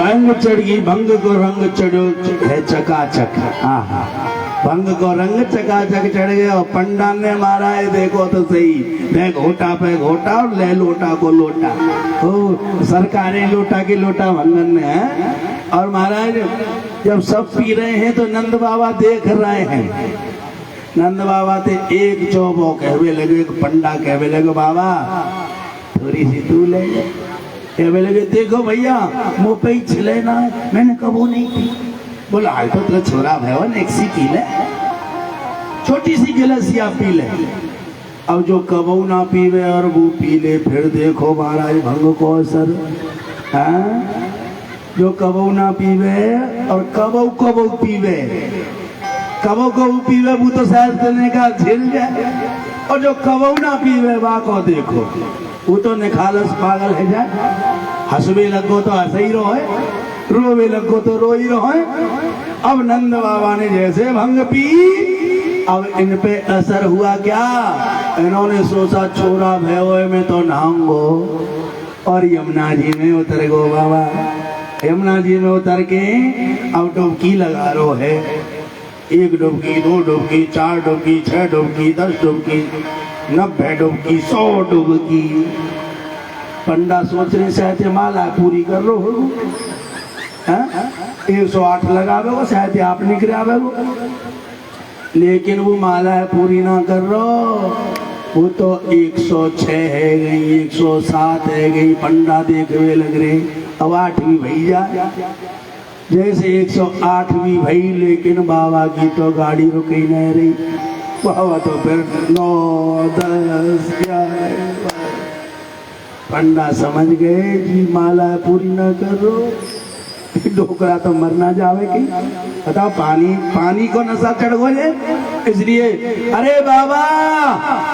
भंग चढ़ी भंग को रंग चढ़ो है चकाचक। हाँ भंग को रंग चकाचक चढ़ गया। और पंडान ने मारा है देखो तो सही। मैं घोटा पे घोटा और ले लोटा को लोटा। ओ सरकारें लोटा की लोटा भंगन ने है। और महाराज जब सब पी रहे हैं तो नंद बाबा देख रहे हैं। नंद बाबा थे एक चौबो कहवे लगे एक पंडा कहवे लगे बाबा थोड़ी सी तू ले कहने लगे देखो भैया मुँह पे ही छिले ना है। मैंने कबू नहीं पी। बोला हाल तो तेरा छोरा भैया एक सी पी ले, छोटी सी गिलास आप पी ले। अब जो कबू ना पीवे और वो पी ले, फिर देखो महाराज भंग को असर। हाँ, जो कबू ना पीवे और कबू कबू पीवे, कबू कबू पीवे वो तो शायद चलने का झेल जाए, और जो कबू ना पीवे वाह को देखो वो तो निखालस पागल है जाए। हंसवे लगो तो हंस ही रहो है, रोवे लगो तो रो ही रहो है। अब नंद बाबा ने जैसे भंग पी, अब इन पे असर हुआ क्या, इन्होंने सोचा छोरा भय में तो नहाऊंगो, और यमुना जी में उतर गो बाबा। यमुना जी में उतर के अब डुबकी लगा रो है, 1 डुबकी 2 डुबकी 4 डुबकी 6 डुबकी 10 डुबकी 90 डुबकी 100 डुबकी। पंडा सोच रहे शायद माला पूरी कर लो, 108 लगावे को शायद आप निकरावे को, लेकिन वो माला पूरी ना कर रो, वो तो 106 है गई, 107 है गई। पंडा देखने लग रहे अब 8वीं भई जाए, जैसे 108वीं भई, लेकिन बाबा की तो गाड़ी रुकी नहीं रही। बाबा तो फिर 9 10 11। पंडा समझ गए जी माला पूरी ना करो, डोकरा तो मरना जावे की। बताओ पानी को नशा चढ़ गए, इसलिए अरे बाबा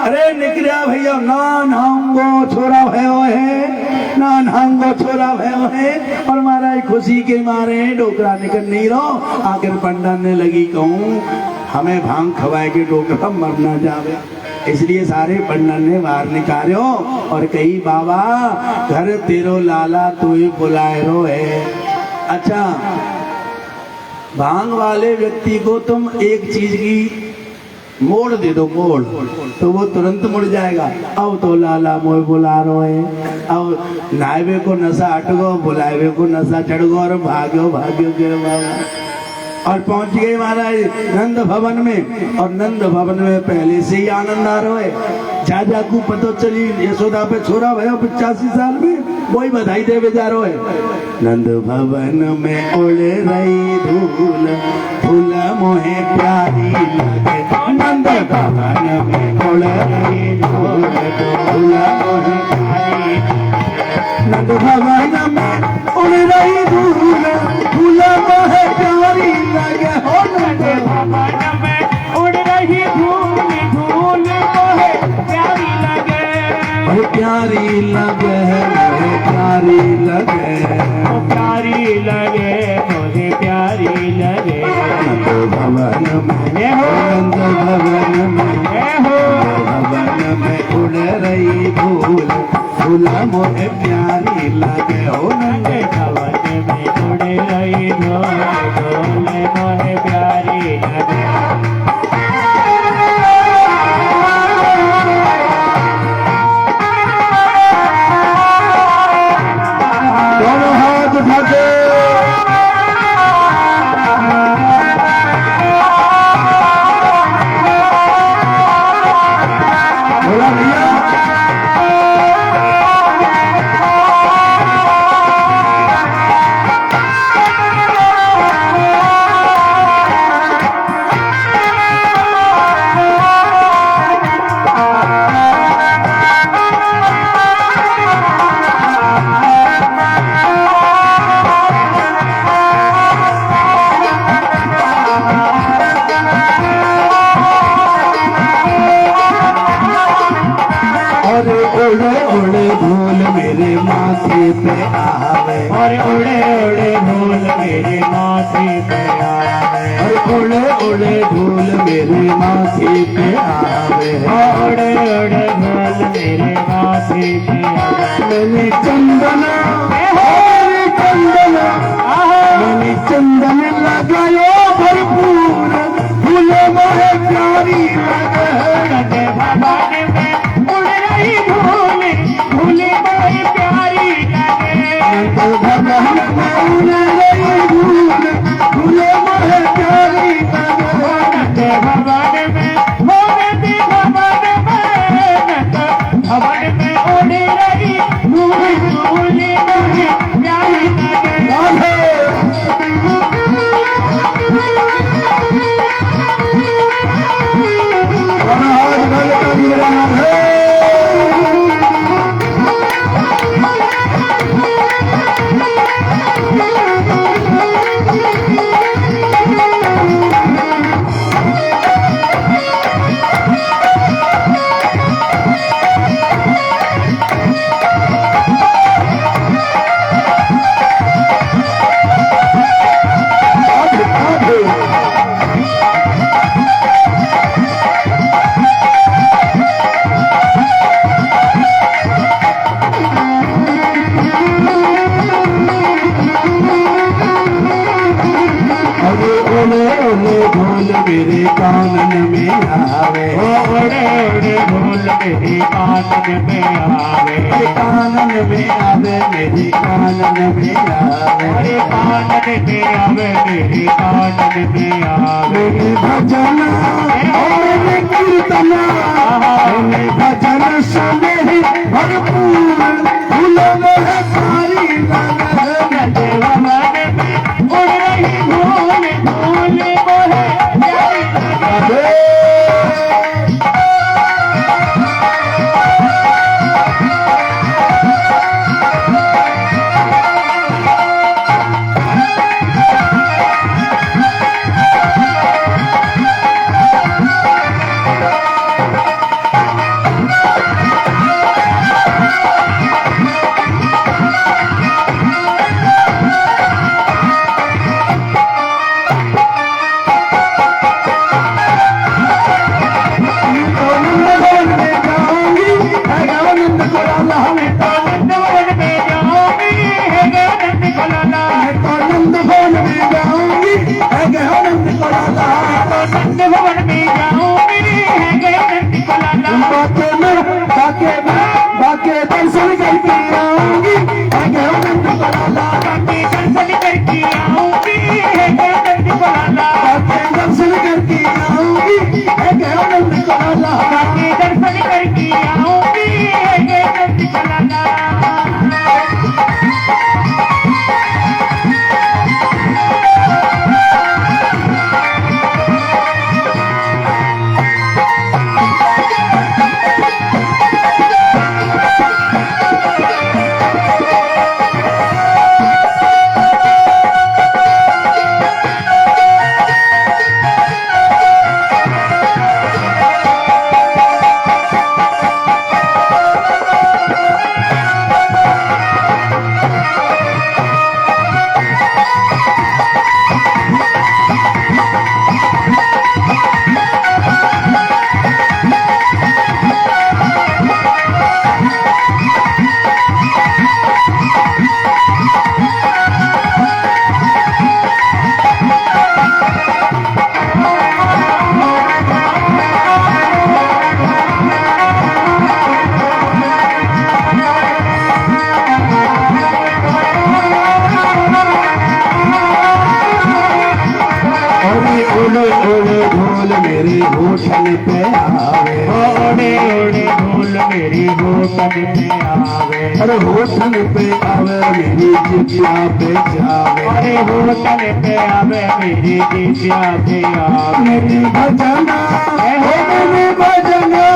अरे निकलिया भैया ना नहाऊंगो छोरा भयो है, ना नहाऊंगो छोरा भयो है। और महाराज खुशी के मारे डोकरा निकल नहीं रहो। आखिर पंडा ने लगी कहूँ हमें भांग खवाए के डोकरा मरना जावे, इसलिए सारे पंडन ने बाहर निकालो और कही बाबा घर तेरो लाला तू ही बुलाए रो है। अच्छा, भांग वाले व्यक्ति को तुम एक चीज की मोड़ दे दो, मोड़, तो वो तुरंत मुड़ जाएगा। अब तो लाला मोह बुला रो है, अब नायवे को नशा हट गो, बुलावे को नशा चढ़ गो, और भाग्यो के बाबा। और पहुंच गए महाराज नंद भवन में, और नंद भवन में पहले से ही आनंद आ रहा है। जाजा को पता चली यशोदा पे छोरा भयो 85 साल में, वही बधाई दे बेचारो है। नंद भवन में उड़ रही धूल, धूल मोहे प्यारी लगे। नंद भवन में उड़ रही धूल, धूल मोहे प्यारी। नंद भवन में उड़ रही धूल, धूल मोहे प्यारी लगे। हो नंद भवन में उड़ रही धूल, धूल मोहे प्यारी लगे। प्यारी लगे, प्यारी लगे, प्यारी लगे, मुझे प्यारी लगे। नंद भवन में हो, नंद भवन में हो, भवन में उड़ रही धूल, धूल मोहे प्यारी लगे। हो नंद भवन में उड़ रही धूल, धूल मोहे प्यारी लगे। दोनों हाथ उठा के बोला भैया उड़े उड़े धूल मेरे माथे पे आवे, और उड़े उड़े धूल मेरे माथे पे आवे, और उड़े उड़े धूल मेरे माथे पे आवे, उड़े उड़े धूल मेरे माथे पे आवे। मैंने चंदना, मैंने चंदना, मैंने चंदन लगायो भरपूर, फूले मोहे प्यारी लगे। भवन में उड़ रही धूल, फूले मोहे प्यारी लगे। भवन में उड़ रही धूल, फूले मोहे प्यारी लगे। भवन में भवन में उड़ रही धूल, फूले ढोल मेरे कानन में आवे, ओड़े ओड़े ढोल मेरे कानन में आवे, कानन में आवे मेरे कानन में आवे, अरे कानन में आवे मेरे कानन में आवे। मेरे भजन मेरे कीर्तन मेरे भजन सुने ही भरपूर फूलों में है सारी लगन। देवा मन में उड़ रही धूल धूल मोहे प्यारी लगे। बाके दर्शन करके आऊंगी बाके दर्शन करके आऊंगी दर्शन करके आऊंगी ढोल मेरे होठन पे आवे, ओड़े ओड़े ढोल मेरी होठन पे आवे, अरे होठन पे आवे मेरी जिज्ञा पे जावे, अरे होठन पे आवे मेरी जिज्ञा पे आवे। मेरी भजना मेरी भजना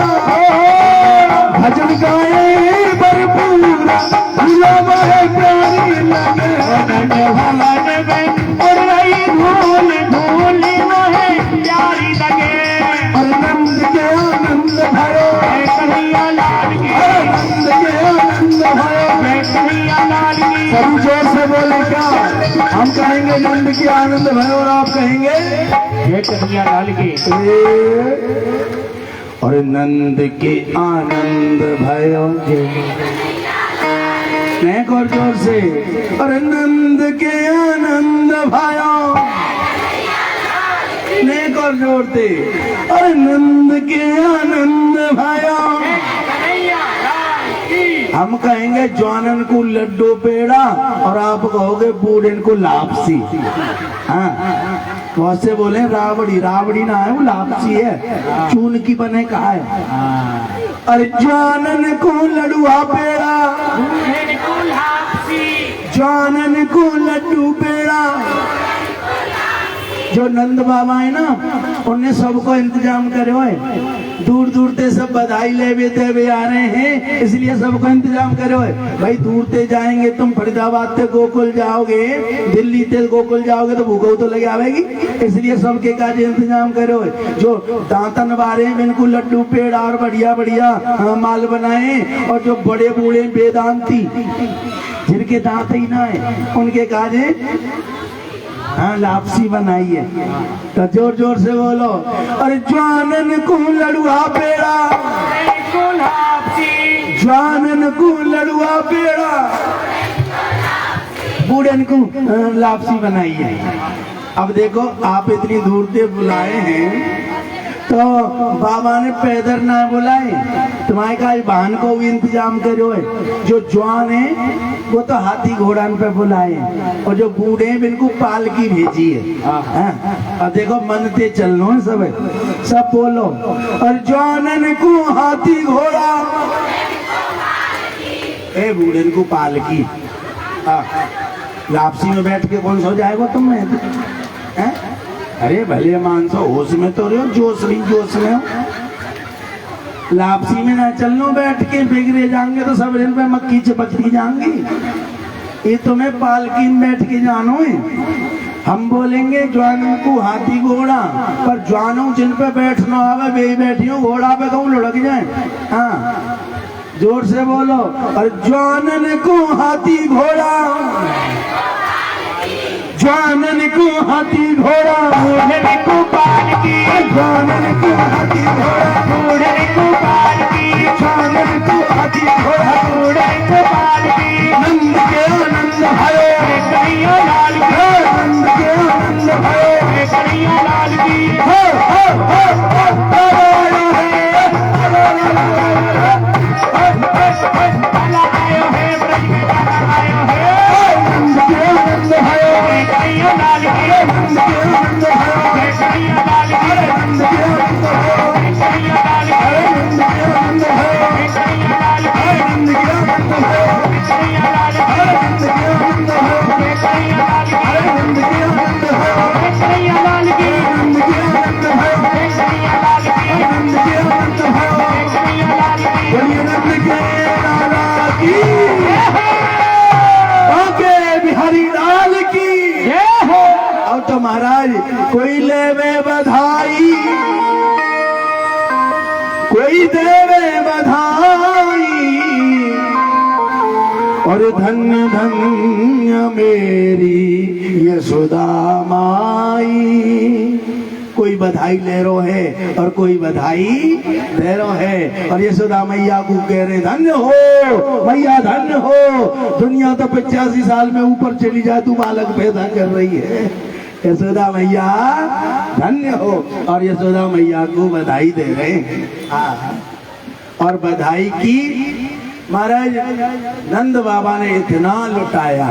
भजन गाए भरपूर फूलों में प्यारी लगे। भवन में उड़ रही धूल धूल मोहे प्यारी लगे। आनंद के आनंद भयो, कन्हैया लाल की, आनंद के आनंद भयो। कन्हैया लाल की। सब जोर से बोले क्या? हम कहेंगे नंद की आनंद भयो और आप कहेंगे जय कन्हैया लाल की। और नंद के आनंद भयो, एक और जोर से, और नंद के आनंद भयो, एक और जोर से, और नंद के आनंद भयो। हम कहेंगे जवानन को लड्डू पेड़ा और आप कहोगे बूढ़न को लापसी। हाँ, बहुत से बोले रावड़ी, रावड़ी ना है वो लापसी है, चून की बने कहा है। अरे जवानन को लडुआ पेड़ा, जवानन को लड्डू पेड़ा। जो नंद बाबा है ना, उनने सबको इंतजाम करे हुए, दूर दूर से सब बधाई ले वे आ रहे हैं, इसलिए सबको इंतजाम करे हुए। भाई दूर से जाएंगे तुम, फरीदाबाद से गोकुल जाओगे, दिल्ली से गोकुल जाओगे तो भूख तो लगे आवेगी, इसलिए सबके काज इंतजाम करे हुए। जो दांतन बारे में इनको लड्डू पेड़ और बढ़िया बढ़िया माल बनाए, और जो बड़े बूढ़े वेदांती जिनके दांत ही ना है उनके काज हाँ लापसी बनाई है। तो जोर जोर से बोलो, अरे जवानन को लड़ुआ पेड़ा, जवानन को लड़ुआ पेड़ा, बूढ़न को लापसी बनाई है। अब देखो आप इतनी दूर से बुलाए हैं तो बाबा ने पैदल ना बुलाए, तुम्हारे का वाहन को भी इंतजाम करो है। जो जवान है वो तो हाथी घोड़ा पे बुलाए और जो बूढ़े हैं बिल्कुल पालकी भेजी है। और देखो मनते चलनो है सब बोलो, और जवानन को हाथी घोड़ा ए बूढ़े को पालकी। लापसी में बैठ के कौन सो जाएगा तुम हैं? अरे भले मानसो होश में तो रहो, जोश में हो। लापसी में ना चलनो बैठ के, बिगड़े जाएंगे तो सब दिन पे मक्की चिपकती जाएंगी। ये तुम्हें पालकी में बैठ के जानो है। हम बोलेंगे जवानों को हाथी घोड़ा, पर जवानों जिन पे बैठना आवे वे बैठियो, घोड़ा पे कहूँ लुढ़क जाए। हाँ जोर से बोलो, और जवानन को हाथी घोड़ा, जवानन को हाथी घोड़ा, बूढ़े को पालकी, जवानन को हाथी घोड़ा, बूढ़े को पालकी, जवानन को हाथी घोड़ा, बूढ़े को पालकी। नंद के आनंद भयो कन्हैया लाल की, नंद के आनंद भयो कन्हैया लाल की। हो आयो है ब्रज में आयो है, नंद के आनंद भयो कन्हैया लाल की, नंद के आनंद भयो कन्हैया लाल की, नंद के आनंद भयो कन्हैया लाल की, नंद के आनंद भयो कन्हैया लाल की, नंद के आनंद भयो कन्हैया लाल की, नंद के आनंद भयो कन्हैया लाल की, नंद के आनंद भयो कन्हैया लाल की, नंद के आनंद भयो कन्हैया लाल की, नंद के आनंद भयो कन्हैया लाल की। बोलिए नंद के लाला की, ओके बिहारी लाल की जय हो। अब तो महाराज कोई लेवे बधाई, कोई देवे बधाई, और धन्य धन्य मेरी यशोदा माई। कोई बधाई ले रो है और कोई बधाई दे रो है, और यशोदा मैया को कह रहे धन्य हो मैया धन्य हो। दुनिया तो 85 साल में ऊपर चली जाए, तू बालक पैदा कर रही है। यशोदा मैया धन्य हो, और यशोदा मैया को बधाई दे रहे हैं। और बधाई की महाराज नंद बाबा ने इतना लुटाया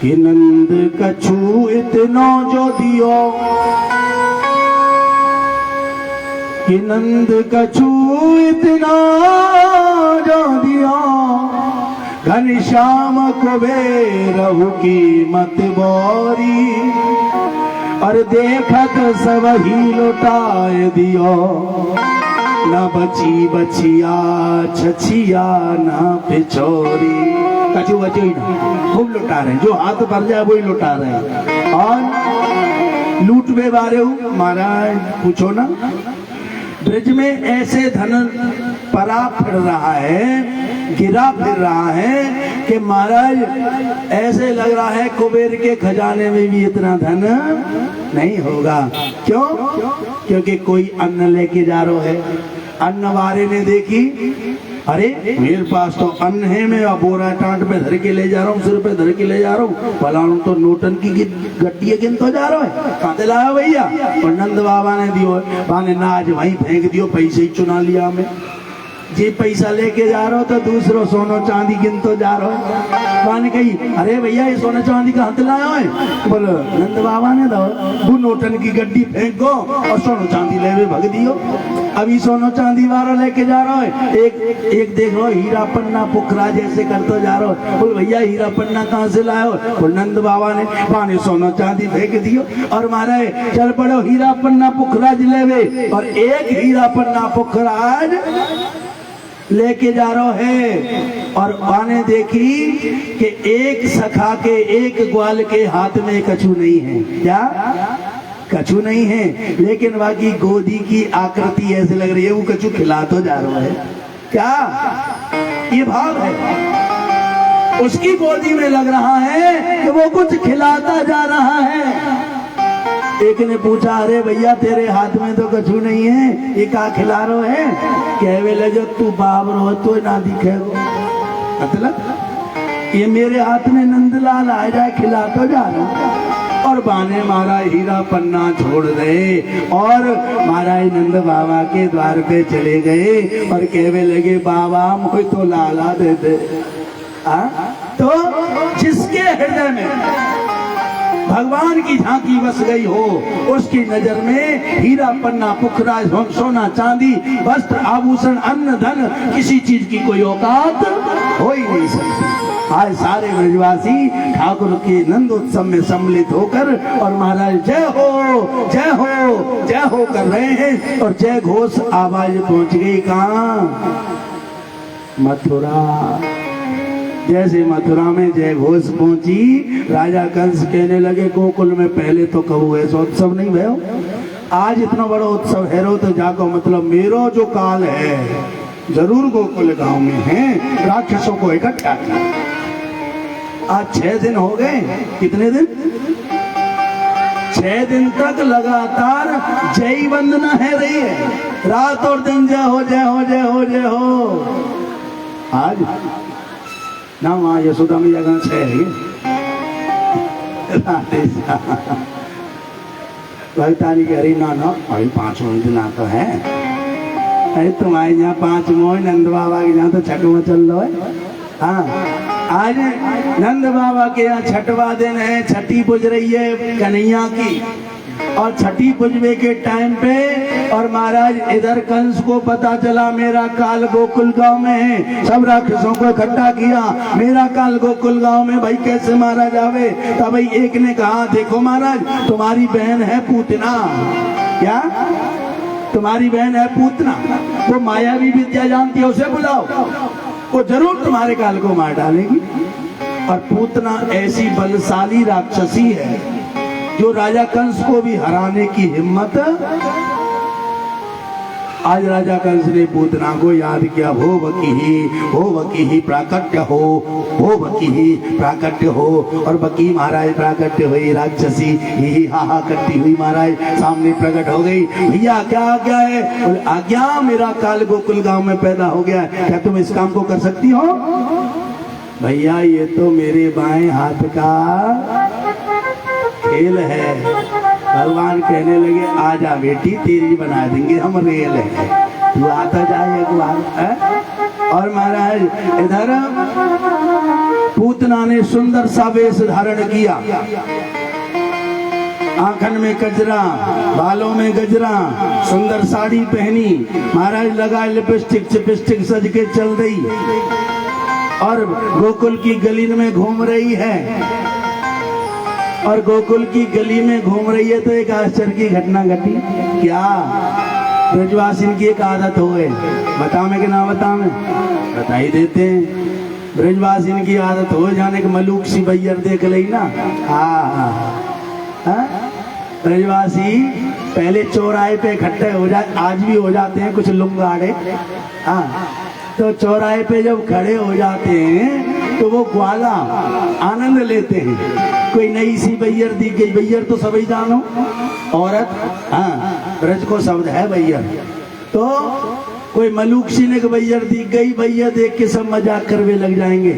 कि नंद कछु इतनो जो दियो, कि नंद कछु इतना जो दियो, घनश्याम कुबेरहु की मत बोरी, और देखत सब ही लुटाए दियो। ना बची बचिया छछिया ना पिछोरी, कछु बचो ही ना, खूब लुटा रहे, जो हाथ भर जाए वही लुटा रहे। और लूटवे बारे हूँ महाराज पूछो ना, ब्रज में ऐसे धन परा फिर रहा है, गिरा फिर रहा है कि महाराज ऐसे लग रहा है कुबेर के खजाने में भी इतना धन नहीं होगा। क्यों? क्योंकि कोई अन्न लेके जा रहा है। अन्न वाले ने देखी, अरे मेरे पास तो अन्न है, मैं बोरा टांट पे धर के ले जा रहा हूँ, सिर पे धर के ले जा रहा हूँ, भला तो नोटन की गट्टिया गिन तो जा रहा है, कहाँ लाया भैया? और नंद बाबा ने दियो, बाने नाज वहीं फेंक दियो, पैसे ही चुना लिया हमें। जी पैसा लेके जा रहा हो तो दूसरों सोनो चांदी गिन तो जा रहा हो। बाने कही अरे भैया ये सोना चांदी कहाँ से लाया है? बोलो नंद बाबा ने दो, तू नोटन की गड्डी फेंक गो और सोनो चांदी ले भग दियो। अभी सोनो चांदी वाला लेके जा रहा है, एक देख लो हीरा पन्ना पुखरा जैसे करते जा रहा हो। बोल भैया हीरा पन्ना कहाँ से लाया हो? बोल नंद बाबा ने, बाने सोनो चांदी फेंक दियो और मारे चल पड़ो हीरा पन्ना पुखराज लेवे। और एक हीरा पन्ना पुखराज लेके जा रहा है। और आने देखी कि एक सखा के, एक ग्वाल के हाथ में कछु नहीं है। क्या कछु नहीं है, लेकिन बाकी गोदी की आकृति ऐसे लग रही है वो कछु खिला तो जा रहा है। क्या ये भाव है? उसकी गोदी में लग रहा है कि वो कुछ खिलाता जा रहा है। एक ने पूछा अरे भैया तेरे हाथ में तो कछु नहीं है, ये क्या खिला रो है? कहवे लगे तू बाब रो तो ना दिखे, मतलब ये मेरे हाथ में नंदलाल आ जाए खिला तो जा रहा हूं। और बाने महाराज हीरा पन्ना छोड़ गए और महाराज नंद बाबा के द्वार पे चले गए और कहने लगे बाबा मुझे तो लाला दे दे। तो जिसके हृदय में भगवान की झांकी बस गई हो उसकी नजर में हीरा पन्ना पुखराज सोना चांदी वस्त्र आभूषण अन्न धन किसी चीज की कोई औकात हो ही नहीं सकती। आज सारे ब्रजवासी ठाकुर के नंद उत्सव में सम्मिलित होकर और महाराज जय हो जय हो जय हो कर रहे हैं और जय घोष आवाज पहुंच गई कहाँ? मथुरा। जैसे मथुरा में जय घोष पहुंची राजा कंस कहने लगे गोकुल में पहले तो कहू ऐसा उत्सव नहीं भयो, आज इतना बड़ा उत्सव है रो तो जाको मतलब मेरो जो काल है जरूर गोकुल गांव में है राक्षसों को इकट्ठा किया। आज 6 दिन हो गए। कितने दिन? 6 दिन तक लगातार जय वंदना है रही है, रात और दिन जय हो जय हो जय हो जय हो। आज ना वहाँ यशोदा मैया का 6 है भगतानी कह रही ना ना भाई 5 दिन तो है। अरे तुम्हारे यहाँ 5 मोह नंद बाबा के यहाँ तो छठवा चल रहा है। हाँ आज नंद बाबा के यहाँ छठवा दिन है, छठी पूज रही है कन्हैया की और छठी पूजवे के टाइम पे और महाराज इधर कंस को पता चला मेरा काल गोकुल गांव में है, सब राक्षसों को इकट्ठा किया मेरा काल गोकुल गांव में भाई कैसे मारा जावे। तब भाई एक ने कहा देखो महाराज तुम्हारी बहन है पूतना। क्या? तुम्हारी बहन है पूतना, वो मायावी विद्या जानती है, उसे बुलाओ, वो जरूर तुम्हारे काल को मार डालेगी। और पूतना ऐसी बलशाली राक्षसी है जो राजा कंस को भी हराने की हिम्मत। आज राजा कंस ने पूतना को याद किया, हो बकी ही प्राकट्य हो बकी ही प्राकट्य हो। और बकी महाराज प्राकट्य हुई, राक्षसी ही हा करती हुई महाराज सामने प्रकट हो गई। भैया क्या आज्ञा है? बोले आज्ञा मेरा काल गोकुल गांव में पैदा हो गया है, क्या तुम इस काम को कर सकती हो? भैया ये तो मेरे बाएं हाथ का खेल है। भगवान कहने लगे आजा बेटी तेरी बना देंगे हम रेल है, तू आता जाए एक बार। और महाराज इधर पूतना ने सुंदर सा वेश धारण किया, आंखन में गजरा, बालों में गजरा, सुंदर साड़ी पहनी, महाराज लगा लिपस्टिक चिपस्टिक सज के चल रही और गोकुल की गली में घूम रही है। और गोकुल की गली में घूम रही है तो एक आश्चर्य की घटना घटी। क्या? ब्रजवासिन की एक आदत हो गई, बता मैं कि ना बता मैं बता ही देते हैं। ब्रजवासिन की आदत हो जाने के मलूक सी बैयर देख ली ना। हाँ ब्रजवासी पहले चौराहे पे इकट्ठे हो जाए, आज भी हो जाते हैं कुछ लुंगाड़े। हाँ तो चौराहे पे जब खड़े हो जाते हैं तो वो ग्वाला आनंद लेते हैं। कोई नई सी बैयर दी गई, बैयर तो सभी जानो औरत, हाँ ब्रज को शब्द है बैयर। तो कोई मलूक सी ने बैयर दी गई, भैया देख के सब मजाक करवे लग जाएंगे।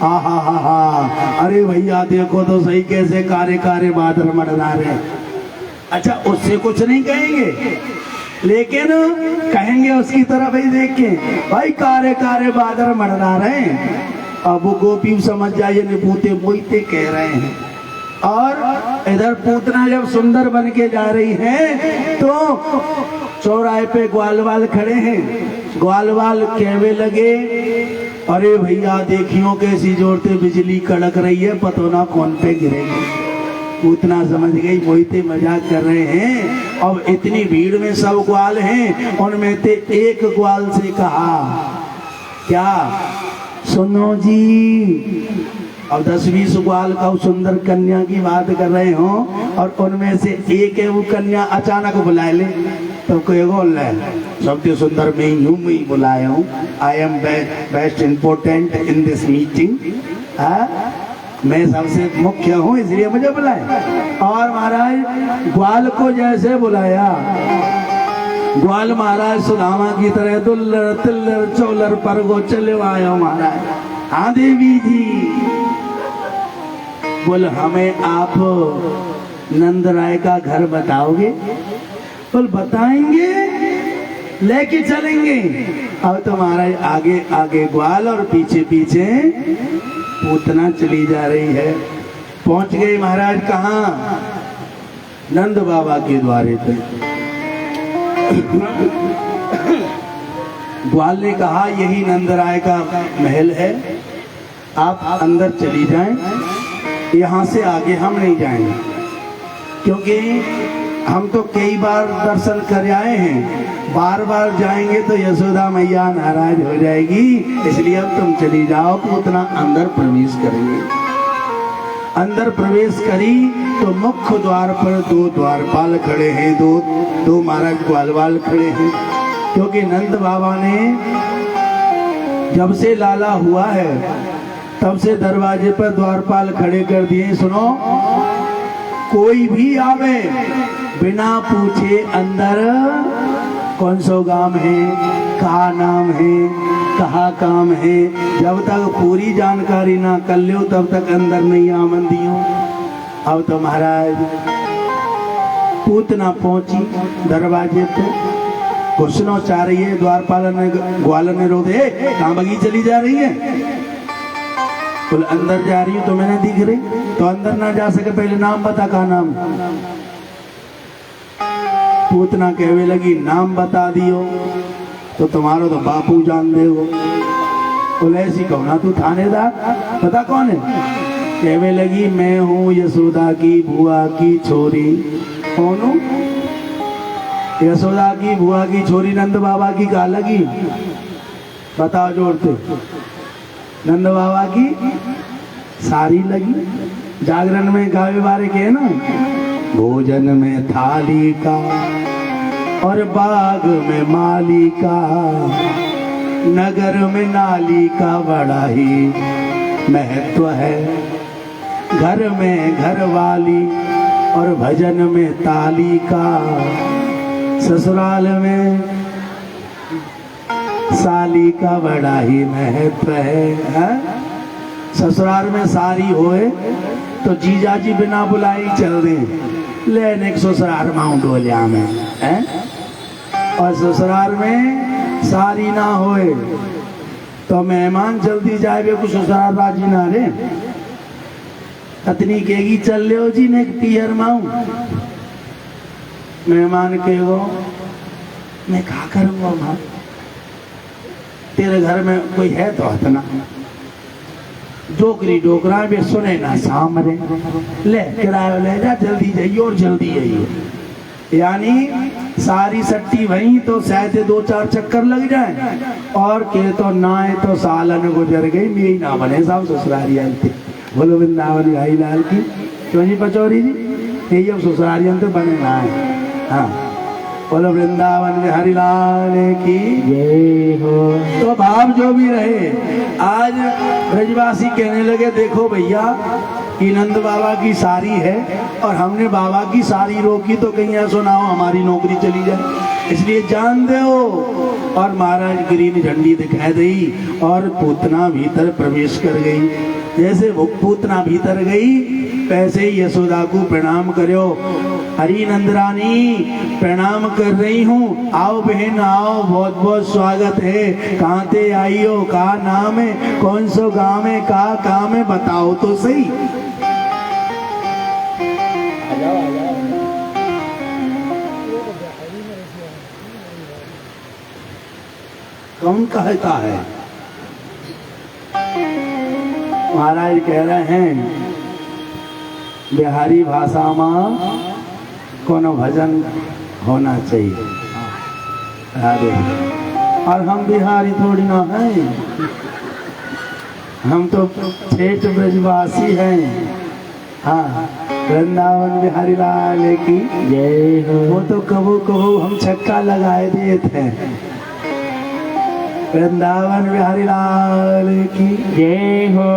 हा अरे भैया देखो तो सही कैसे कारे कारे बादल मडरा रहे। अच्छा उससे कुछ नहीं कहेंगे लेकिन कहेंगे उसकी तरफ ही देख के भाई कारे कारे बादल मडरा रहे हैं। अब वो गोपी समझ जाइए निपूते मोहिते कह रहे हैं। और इधर पूतना जब सुंदर बन के जा रही है तो चौराहे पे ग्वालवाल खड़े हैं। ग्वालवाल कहवे लगे अरे भैया देखियो कैसी जोर से बिजली कड़क रही है, पतो ना कौन पे गिरेगी। पूतना समझ गई मोहिते मजाक कर रहे हैं। अब इतनी भीड़ में सब ग्वाल हैं, उनमें से एक ग्वाल से कहा क्या? सुनो जी। अब 10-20 ग्वाल का सुंदर कन्या की बात कर रहे हो और उनमें से एक है वो कन्या अचानक बुला ले तो कोई बोल रहा है सबसे सुंदर मैं ही बुलाया हूँ, I am best important in this meeting, मैं सबसे मुख्य हूँ इसलिए मुझे बुलाया। और महाराज ग्वाल को जैसे बुलाया, ग्वाल महाराज सुदामा की तरह दुल्लर तिल्लर चोलर पर गो चले आयो महाराज। हाँ देवी जी बोल हमें आप नंद राय का घर बताओगे? बोल बताएंगे, लेके चलेंगे। अब तो महाराज आगे आगे ग्वाल और पीछे पीछे पूतना चली जा रही है। पहुंच गए महाराज कहाँ? नंद बाबा के द्वारे पे। ग्वाल ने कहा यही नंद राय का महल है, आप अंदर चली जाएं, यहाँ से आगे हम नहीं जाएंगे, क्योंकि हम तो कई बार दर्शन कर आए हैं, बार बार जाएंगे तो यशोदा मैया नाराज हो जाएगी, इसलिए अब तुम चली जाओ। पूतना अंदर प्रवेश करेंगे। अंदर प्रवेश करी तो मुख्य द्वार पर दो द्वारपाल खड़े हैं, दो महाराज ग्वालवाल खड़े हैं, क्योंकि नंद बाबा ने जब से लाला हुआ है तब से दरवाजे पर द्वारपाल खड़े कर दिए। सुनो, कोई भी आवे बिना पूछे अंदर कौन सो गांव है, कहा नाम है, कहा काम है, जब तक पूरी जानकारी ना कर लो तब तक अंदर नहीं आमन दियो। अब तो महाराज पूतना पहुंची दरवाजे पे, घुसना चाह रही है, द्वारपाल ने ग्वाल ने रो दे, कहाँ बगी चली जा रही है? बोले अंदर जा रही हूँ तो मैंने दिख रही, तो अंदर ना जा सके, पहले नाम बता, का नाम? पूतना कहने लगी नाम बता दियो तो तुम्हारो तो बापू जान दे हो। बोले ऐसी कहो ना, तू थानेदार, पता कौन है? कहने लगी मैं हूँ यशोदा की बुआ की छोरी। कौन हूँ? यशोदा की बुआ की छोरी नंद बाबा की कहा लगी? बताओ जोर से। नंद बाबा की सारी लगी। जागरण में गावे बारे के ना, भोजन में थाली का और बाग में माली का, नगर में नाली का बड़ा ही महत्व है, घर में घर वाली और भजन में ताली का, ससुराल में साली का बड़ा ही महत्व है। ससुराल में सारी होए तो जीजा जी बिना बुलाई चल दें, लेने एक ससुराल माउंट वलिया में है, और ससुराल में सारी ना होए तो मेहमान जल्दी जाए, कुछ ससुराल राजी ना रे, अतनी केगी चल ले जी ने पियर माऊ, मेहमान के वो मैं क्या करूँगा माँ, तेरे घर में कोई है तो हतना डोकरी डोकरा भी सुने ना सामने, ले किराया ले जा, जल्दी जाइए और जल्दी आइए। यानी सारी सट्टी वहीं तो शायद 2-4 चक्कर लग जाए, और के तो ना है तो सालन गुजर गई, मेरी ना बने साहब ससुरारियन थे। बोलो वृंदावन भाई लाल की। क्यों जी पचौरी जी, यही अब ससुरारियन तो बने ना है। हाँ, बोलो वृंदावन बिहारी लाल की जय हो। तो भाव जो भी रहे, आज ब्रजवासी कहने लगे देखो भैया कि नंद बाबा की सारी है और हमने बाबा की सारी रोकी तो कहीं ऐसा ना हो हमारी नौकरी चली जाए, इसलिए जान दो। और महाराज ग्रीन झंडी दिखाई दी और पूतना भीतर प्रवेश कर गई। जैसे वो पूतना भीतर गई पैसे यशोदा को प्रणाम करो, हरी नंदरानी प्रणाम कर रही हूँ, आओ बहन आओ, बहुत बहुत स्वागत है, कहाँ से आई हो, कहा नाम है, कौन सो गाँव है, कहा काम है, बताओ तो सही। कौन कहता है? महाराज कह रहे हैं बिहारी भाषा में कोनो भजन होना चाहिए। अरे और हम बिहारी थोड़ी ना हैं, हम तो ठेठ ब्रजवासी हैं। हाँ, वृंदावन बिहारी लाल की जय हो। वो तो कबो कबो हम छक्का लगाए देते हैं। वृंदावन बिहारी लाल की जय हो।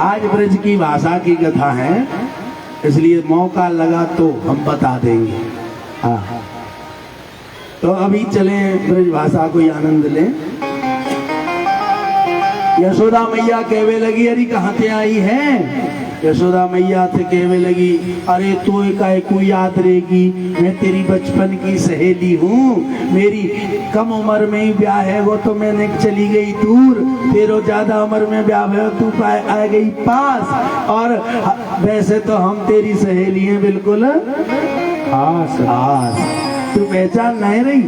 आज ब्रज की भाषा की कथा है, इसलिए मौका लगा तो हम बता देंगे। हाँ, तो अभी चलें ब्रज भाषा को आनंद लें। यशोदा मैया कहवे लगी, अरे कहाँ से आई है? यशोदा मैया से कहवे लगी, अरे तू काय को याद रहेगी, मैं तेरी बचपन की सहेली हूँ, मेरी कम उम्र में ही ब्याह है वो तो मैंने चली गई दूर, तेरो ज्यादा उम्र में ब्याह है तू आ गई पास, और वैसे तो हम तेरी सहेली हैं बिल्कुल खास। तू पहचान नहीं रही?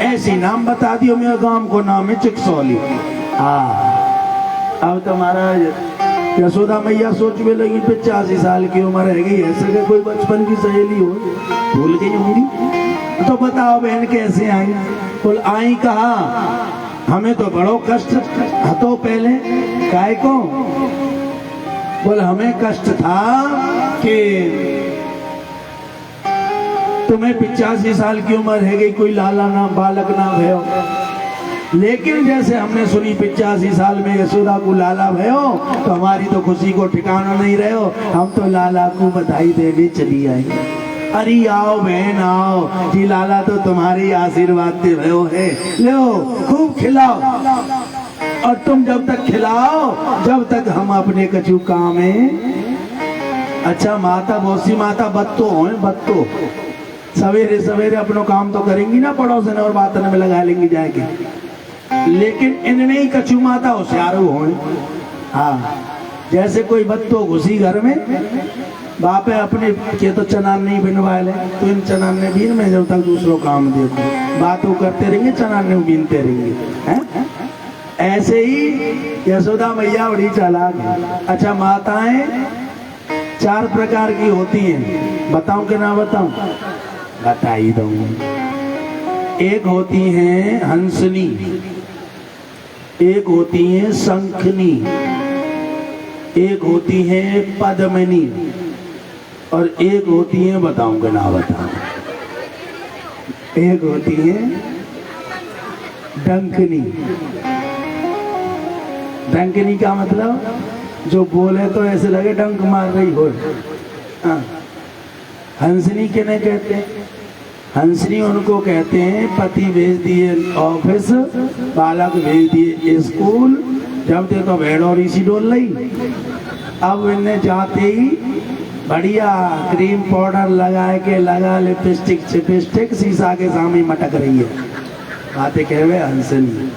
ऐसी नाम बता दियो, मेरे गांव को नाम है चिकसौली। हाँ, अब तुम्हारा यशोदा मैया सोचने लगी 85 साल की उम्र है गई, ऐसे का कोई बचपन की सहेली हो, भूल गई होंगी। तो बताओ बहन कैसे आई? बोल आई कहा, हमें तो बड़ो कष्ट हतो पहले, काय को? बोल हमें कष्ट था कि तुम्हें 85 साल की उम्र है गई, कोई लाला ना बालक ना भयो, लेकिन जैसे हमने सुनी 85 साल में यशोदा को लाला भयो तो हमारी तो खुशी को ठिकाना नहीं रहो, हम तो लाला को बधाई देने चली आई। अरे आओ बहन आओ जी, लाला तो तुम्हारे आशीर्वाद से भयो है, लो खूब खिलाओ, और तुम जब तक खिलाओ जब तक हम अपने कछु काम है। अच्छा माता भोसी माता बत्तो हो, बत्तो सवेरे सवेरे अपनो काम तो करेंगी ना, पड़ोसन और बातन में लगा लेंगी जाएगी, लेकिन इनमें ही कछु माता होशियार हो। हाँ, जैसे कोई बत्तो घुसी घर में, बापे अपने के तो चनान नहीं बिनवाए ले, तो इन चनाने बीन में जब तक दूसरों काम देखो, बातों करते रहेंगे चनाने बीनते रहेंगे, हैं? ऐसे ही यशोदा मैया बड़ी चालाक है। अच्छा माताएं 4 प्रकार की होती हैं, बताऊं कि ना बताऊं? बता ही दूं। एक होती है हंसनी, एक होती है शंखनी, एक होती है पद्मिनी, और एक होती है बताऊंगा ना बताऊं, एक होती है डंकनी। डंकनी का मतलब जो बोले तो ऐसे लगे डंक मार रही हो। हाँ। हंसनी किन्हें कहते हैं? हंसनी उनको कहते हैं पति भेज दिए ऑफिस, बालक भेज दिए स्कूल, जब देखो भेड़ोरी सी डोल रही, अब इन्हें जाते ही बढ़िया क्रीम पाउडर लगा लिपस्टिक चिपस्टिक शीशा के सामने मटक रही है, बातें कहवे हंसनी।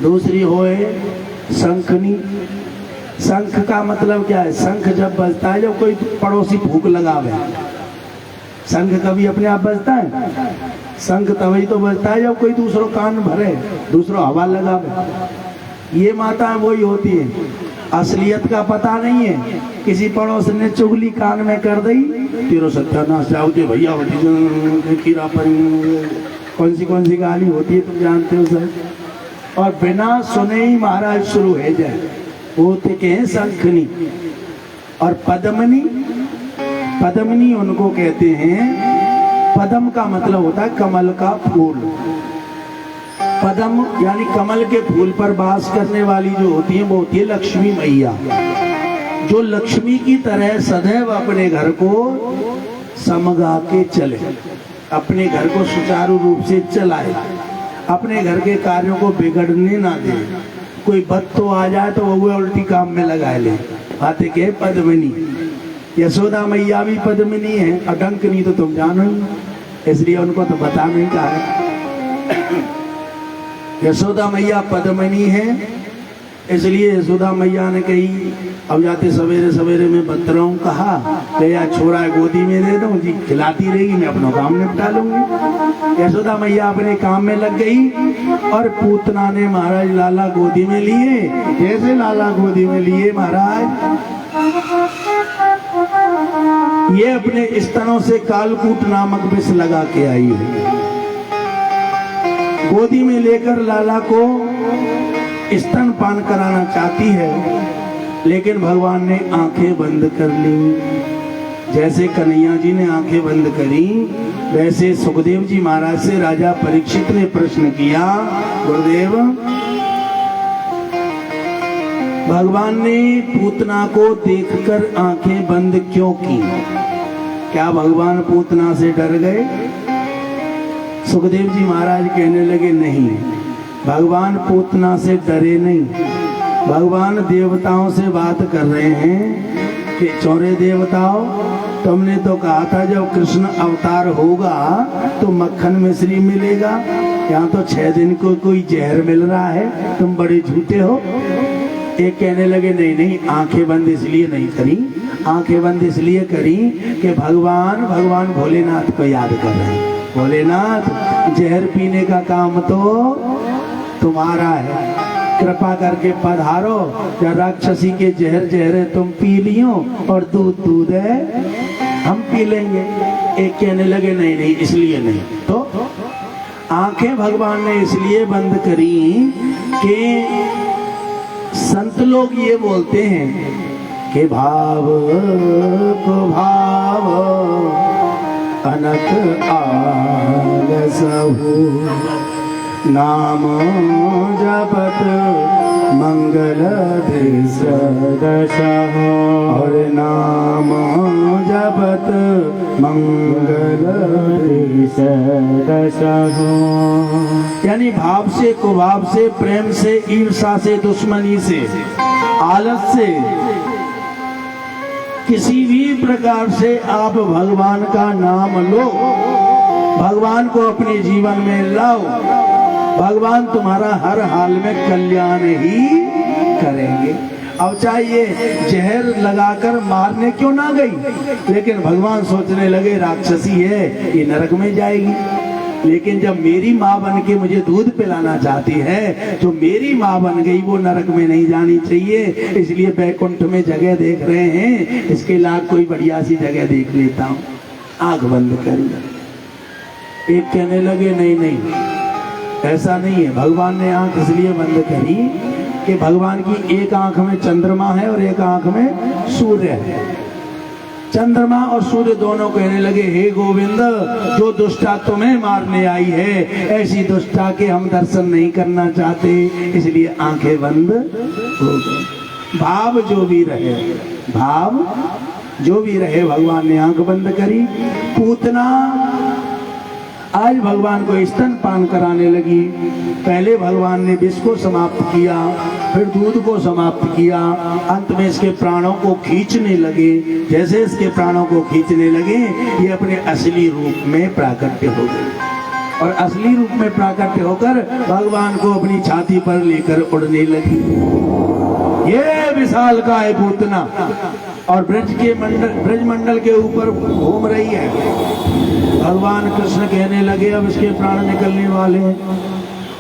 दूसरी होए शंखनी। शंख का मतलब क्या है? शंख जब बजता है, जब कोई पड़ोसी भूख लगावे, शंख कभी अपने आप बजता है? शंख तभी तो बजता है जब कोई दूसरों कान भरे, दूसरों हवा लगावे। ये माताएं वही होती है, असलियत का पता नहीं है, किसी पड़ोस ने चुगली कान में कर दी, तेरो सत्यानाश जाओ दे भैया, कीड़ा पर कौन सी गाली होती है तुम जानते हो सर, और बिना सुने ही महाराज शुरू हो जाए, वो थे हैं शंखनी। और पद्मनी, पद्मनी उनको कहते हैं, पद्म का मतलब होता है कमल का फूल। पद्म यानी कमल के फूल पर वास करने वाली जो होती है वो होती है लक्ष्मी मैया, जो लक्ष्मी की तरह सदैव अपने घर को समगा के चले, अपने घर को सुचारू रूप से चलाए, अपने घर के कार्यों को बिगड़ने ना दे। कोई बत्तो आ जाए तो वो उल्टी काम में लगा ले, बातें के पद्मिनी। यशोदा मैया भी पद्मिनी है, और डंकनी तो तुम जानो ही, इसलिए उनको तो बता नहीं कहा है। यशोदा मैया पद्मिनी है, इसलिए यशोदा मैया ने कही, अब जाते सवेरे सवेरे में बतराऊं कहा, या छोरा गोदी में दे दूं जी, खिलाती रहेगी, मैं अपना काम निपटा लूंगी। यशोदा मैया अपने काम में लग गई, और पूतना ने महाराज लाला गोदी में लिए। जैसे लाला गोदी में लिए महाराज, ये अपने स्तनों से कालकूट नामक विष लगा के आई है। गोदी में लेकर लाला को स्तन पान कराना चाहती है, लेकिन भगवान ने आंखें बंद कर ली। जैसे कन्हैया जी ने आंखें बंद करी, वैसे सुखदेव जी महाराज से राजा परीक्षित ने प्रश्न किया, गुरुदेव भगवान ने पूतना को देखकर आंखें बंद क्यों की? क्या भगवान पूतना से डर गए? सुखदेव जी महाराज कहने लगे, नहीं, भगवान पूतना से डरे नहीं, भगवान देवताओं से बात कर रहे हैं कि चौरे देवताओं, तुमने तो कहा था जब कृष्ण अवतार होगा तो मक्खन मिश्री मिलेगा, यहाँ तो 6 दिन को कोई जहर मिल रहा है, तुम बड़े झूठे हो। एक कहने लगे नहीं नहीं, आंखें बंद इसलिए नहीं करी, आंखें बंद इसलिए करी कि भगवान भोलेनाथ को याद कर रहे हैं। भोलेनाथ, जहर पीने का काम तो तुम्हारा है, कृपा करके पधारो, या राक्षसी के जहर तुम पी लियो और दूध है हम पी लेंगे। एक कहने लगे नहीं नहीं इसलिए नहीं। तो आंखें भगवान ने इसलिए बंद करी कि संत लोग ये बोलते हैं कि भाव को भाव अनक आलसहु, नाम जपत मंगल दशहु, और नाम जपत मंगल दशहु। यानी भाव से, कुभाव से, प्रेम से, ईर्षा से, दुश्मनी से, आलस से, किसी भी प्रकार से आप भगवान का नाम लो, भगवान को अपने जीवन में लाओ, भगवान तुम्हारा हर हाल में कल्याण ही करेंगे। अब चाहिए जहर लगाकर मारने क्यों ना गई, लेकिन भगवान सोचने लगे राक्षसी है, ये नरक में जाएगी। लेकिन जब मेरी माँ बन के मुझे दूध पिलाना चाहती है तो मेरी माँ बन गई, वो नरक में नहीं जानी चाहिए, इसलिए बैकुंठ में जगह देख रहे हैं, इसके लाग कोई बढ़िया सी जगह देख लेता हूँ। आंख बंद कर। एक कहने लगे नहीं नहीं ऐसा नहीं है, भगवान ने आंख इसलिए बंद करी कि भगवान की एक आंख में चंद्रमा है और एक आंख में सूर्य है। चंद्रमा और सूर्य दोनों कहने लगे हे गोविंद, जो दुष्टा तुम्हें मारने आई है, ऐसी दुष्टा के हम दर्शन नहीं करना चाहते, इसलिए आंखें बंद हो गई। भाव जो भी रहे, भाव जो भी रहे, भगवान ने आंख बंद करी। पूतना आज भगवान को स्तनपान कराने लगी। पहले भगवान ने विष को समाप्त किया, फिर दूध को समाप्त किया, अंत में इसके प्राणों को खींचने लगे। जैसे इसके प्राणों को खींचने लगे, ये अपने असली रूप में प्राकट्य हो गए और असली रूप में प्राकट्य होकर भगवान को अपनी छाती पर लेकर उड़ने लगी। ये विशाल का है पूतना और ब्रज मंडल के ऊपर घूम रही है। भगवान कृष्ण कहने लगे अब इसके प्राण निकलने वाले हैं,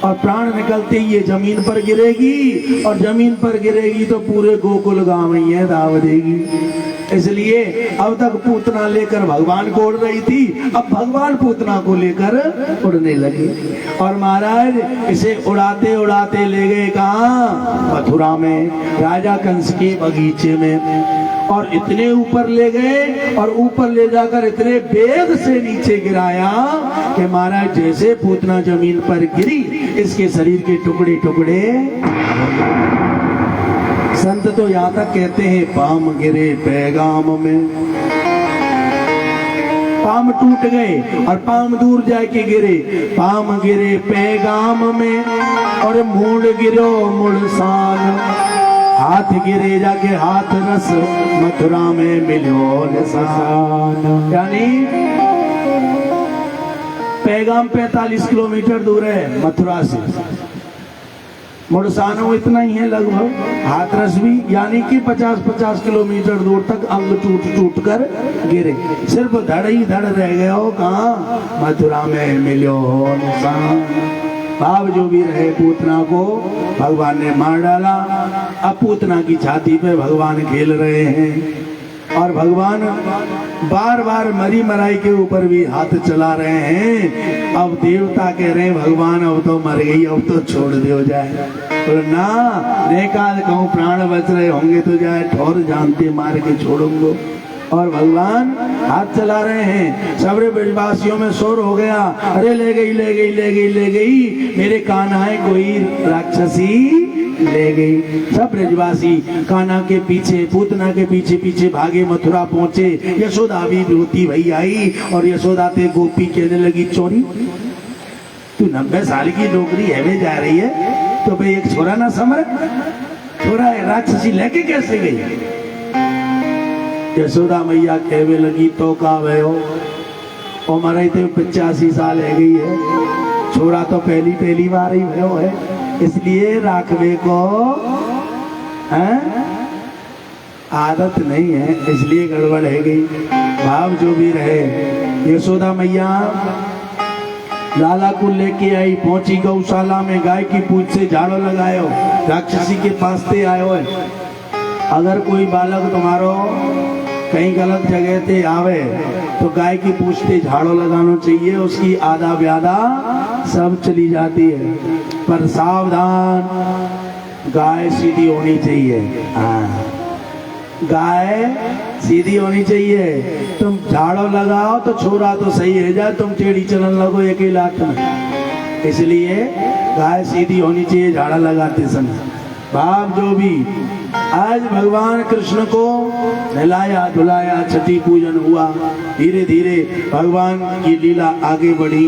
और प्राण निकलते ही ये जमीन पर गिरेगी, और जमीन पर गिरेगी तो पूरे गोकुल गांव ही है दाव देगी। इसलिए अब तक पूतना लेकर भगवान को उड़ रही थी, अब भगवान पूतना को लेकर उड़ने लगे। और महाराज इसे उड़ाते उड़ाते ले गए कहाँ? मथुरा में, राजा कंस के बगीचे में। और इतने ऊपर ले गए और ऊपर ले जाकर इतने वेग से नीचे गिराया कि महाराज जैसे पूतना जमीन पर गिरी, इसके शरीर के टुकड़े टुकड़े। संत तो यहाँ तक कहते हैं पाम गिरे पैगाम में, पाम टूट गए और पाम दूर जाके गिरे। पाम गिरे पैगाम में और मूड गिरो मुड़सान, हाथ गिरे जाके हाथ रस मथुरा में मिलो निशान। यानी पैगाम 45 किलोमीटर दूर है मथुरा से, मुड़सानो इतना ही है लगभग, हाथरस भी, यानी कि 50-50 किलोमीटर दूर तक अंग टूट टूट कर गिरे। सिर्फ धड़ ही धड़ रह गए हो कहाँ? मथुरा में मिलो निशान। भाव जो भी रहे, पूतना को भगवान ने मार डाला। अब पूतना की छाती पे भगवान खेल रहे हैं और भगवान बार बार मरी मराई के ऊपर भी हाथ चला रहे हैं। अब देवता कह रहे हैं भगवान अब तो मर गई, अब तो छोड़ दियो जाए। बोले ना, नेकाल कहूँ प्राण बच रहे होंगे तो जाए, ठौर जानते मार के छोड़ूंगो। और भगवान हाथ चला रहे हैं। सबरे ब्रजवासियों में शोर हो गया, अरे ले गई ले गई ले गई ले गई, मेरे कान्हा है कोई राक्षसी ले गई। सब ब्रजवासी कान्हा के पीछे, पूतना के पीछे पीछे भागे, मथुरा पहुंचे। यशोदा भी रोती भई आई और यशोदा ते गोपी कहने लगी चोरी, तू 90 साल की नौकरी है जा रही है तो भाई एक छोरा ना समझ, छोरा राक्षसी लेके कैसे गई? यशोदा मैया कहवे लगी तो का भयो उम्र ही तो 85 साल है गई है, छोरा तो पहली बार ही भयो है, इसलिए राखवे को आदत नहीं है, इसलिए गड़बड़ है गई। भाव जो भी रहे, यशोदा मैया लाला को लेके आई, पहुंची गौशाला में, गाय की पूंछ से झाड़ो लगायो, राक्षसी के पास से आयो है। अगर कोई बालक तुम्हारो कहीं गलत जगह पे आवे तो गाय की पूंछ से झाड़ो लगाना चाहिए, उसकी आधा व्याधा सब चली जाती है। पर सावधान, गाय सीधी होनी चाहिए। हाँ, गाय सीधी होनी चाहिए। तुम झाड़ो लगाओ तो छोरा तो सही है जाए, तुम टेढ़ी चलन लगो एक ही लाख में, इसलिए गाय सीधी होनी चाहिए झाड़ा लगाते समय। भाव जो भी, आज भगवान कृष्ण को नहलाया धुलाया, छठी पूजन हुआ, धीरे धीरे भगवान की लीला आगे बढ़ी।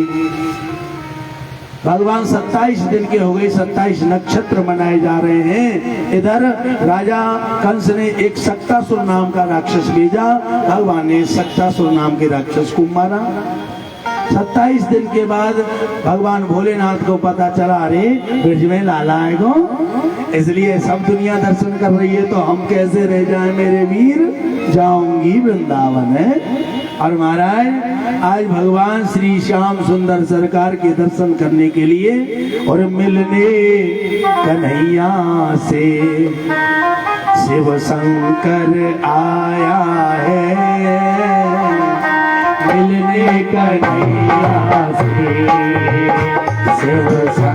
भगवान 27 दिन के हो गए, 27 नक्षत्र मनाए जा रहे हैं। इधर राजा कंस ने एक सक्तासुर नाम का राक्षस भेजा, भगवान ने सक्तासुर नाम के राक्षस को मारा। 27 दिन के बाद भगवान भोलेनाथ को पता चला, अरे ब्रज में लाला आएगो, इसलिए सब दुनिया दर्शन कर रही है तो हम कैसे रह जाए मेरे वीर, जाऊंगी वृंदावन है। और महाराज आज भगवान श्री श्याम सुंदर सरकार के दर्शन करने के लिए और मिलने कन्हैया से शिव शंकर आया है, मिलने कन्हैया से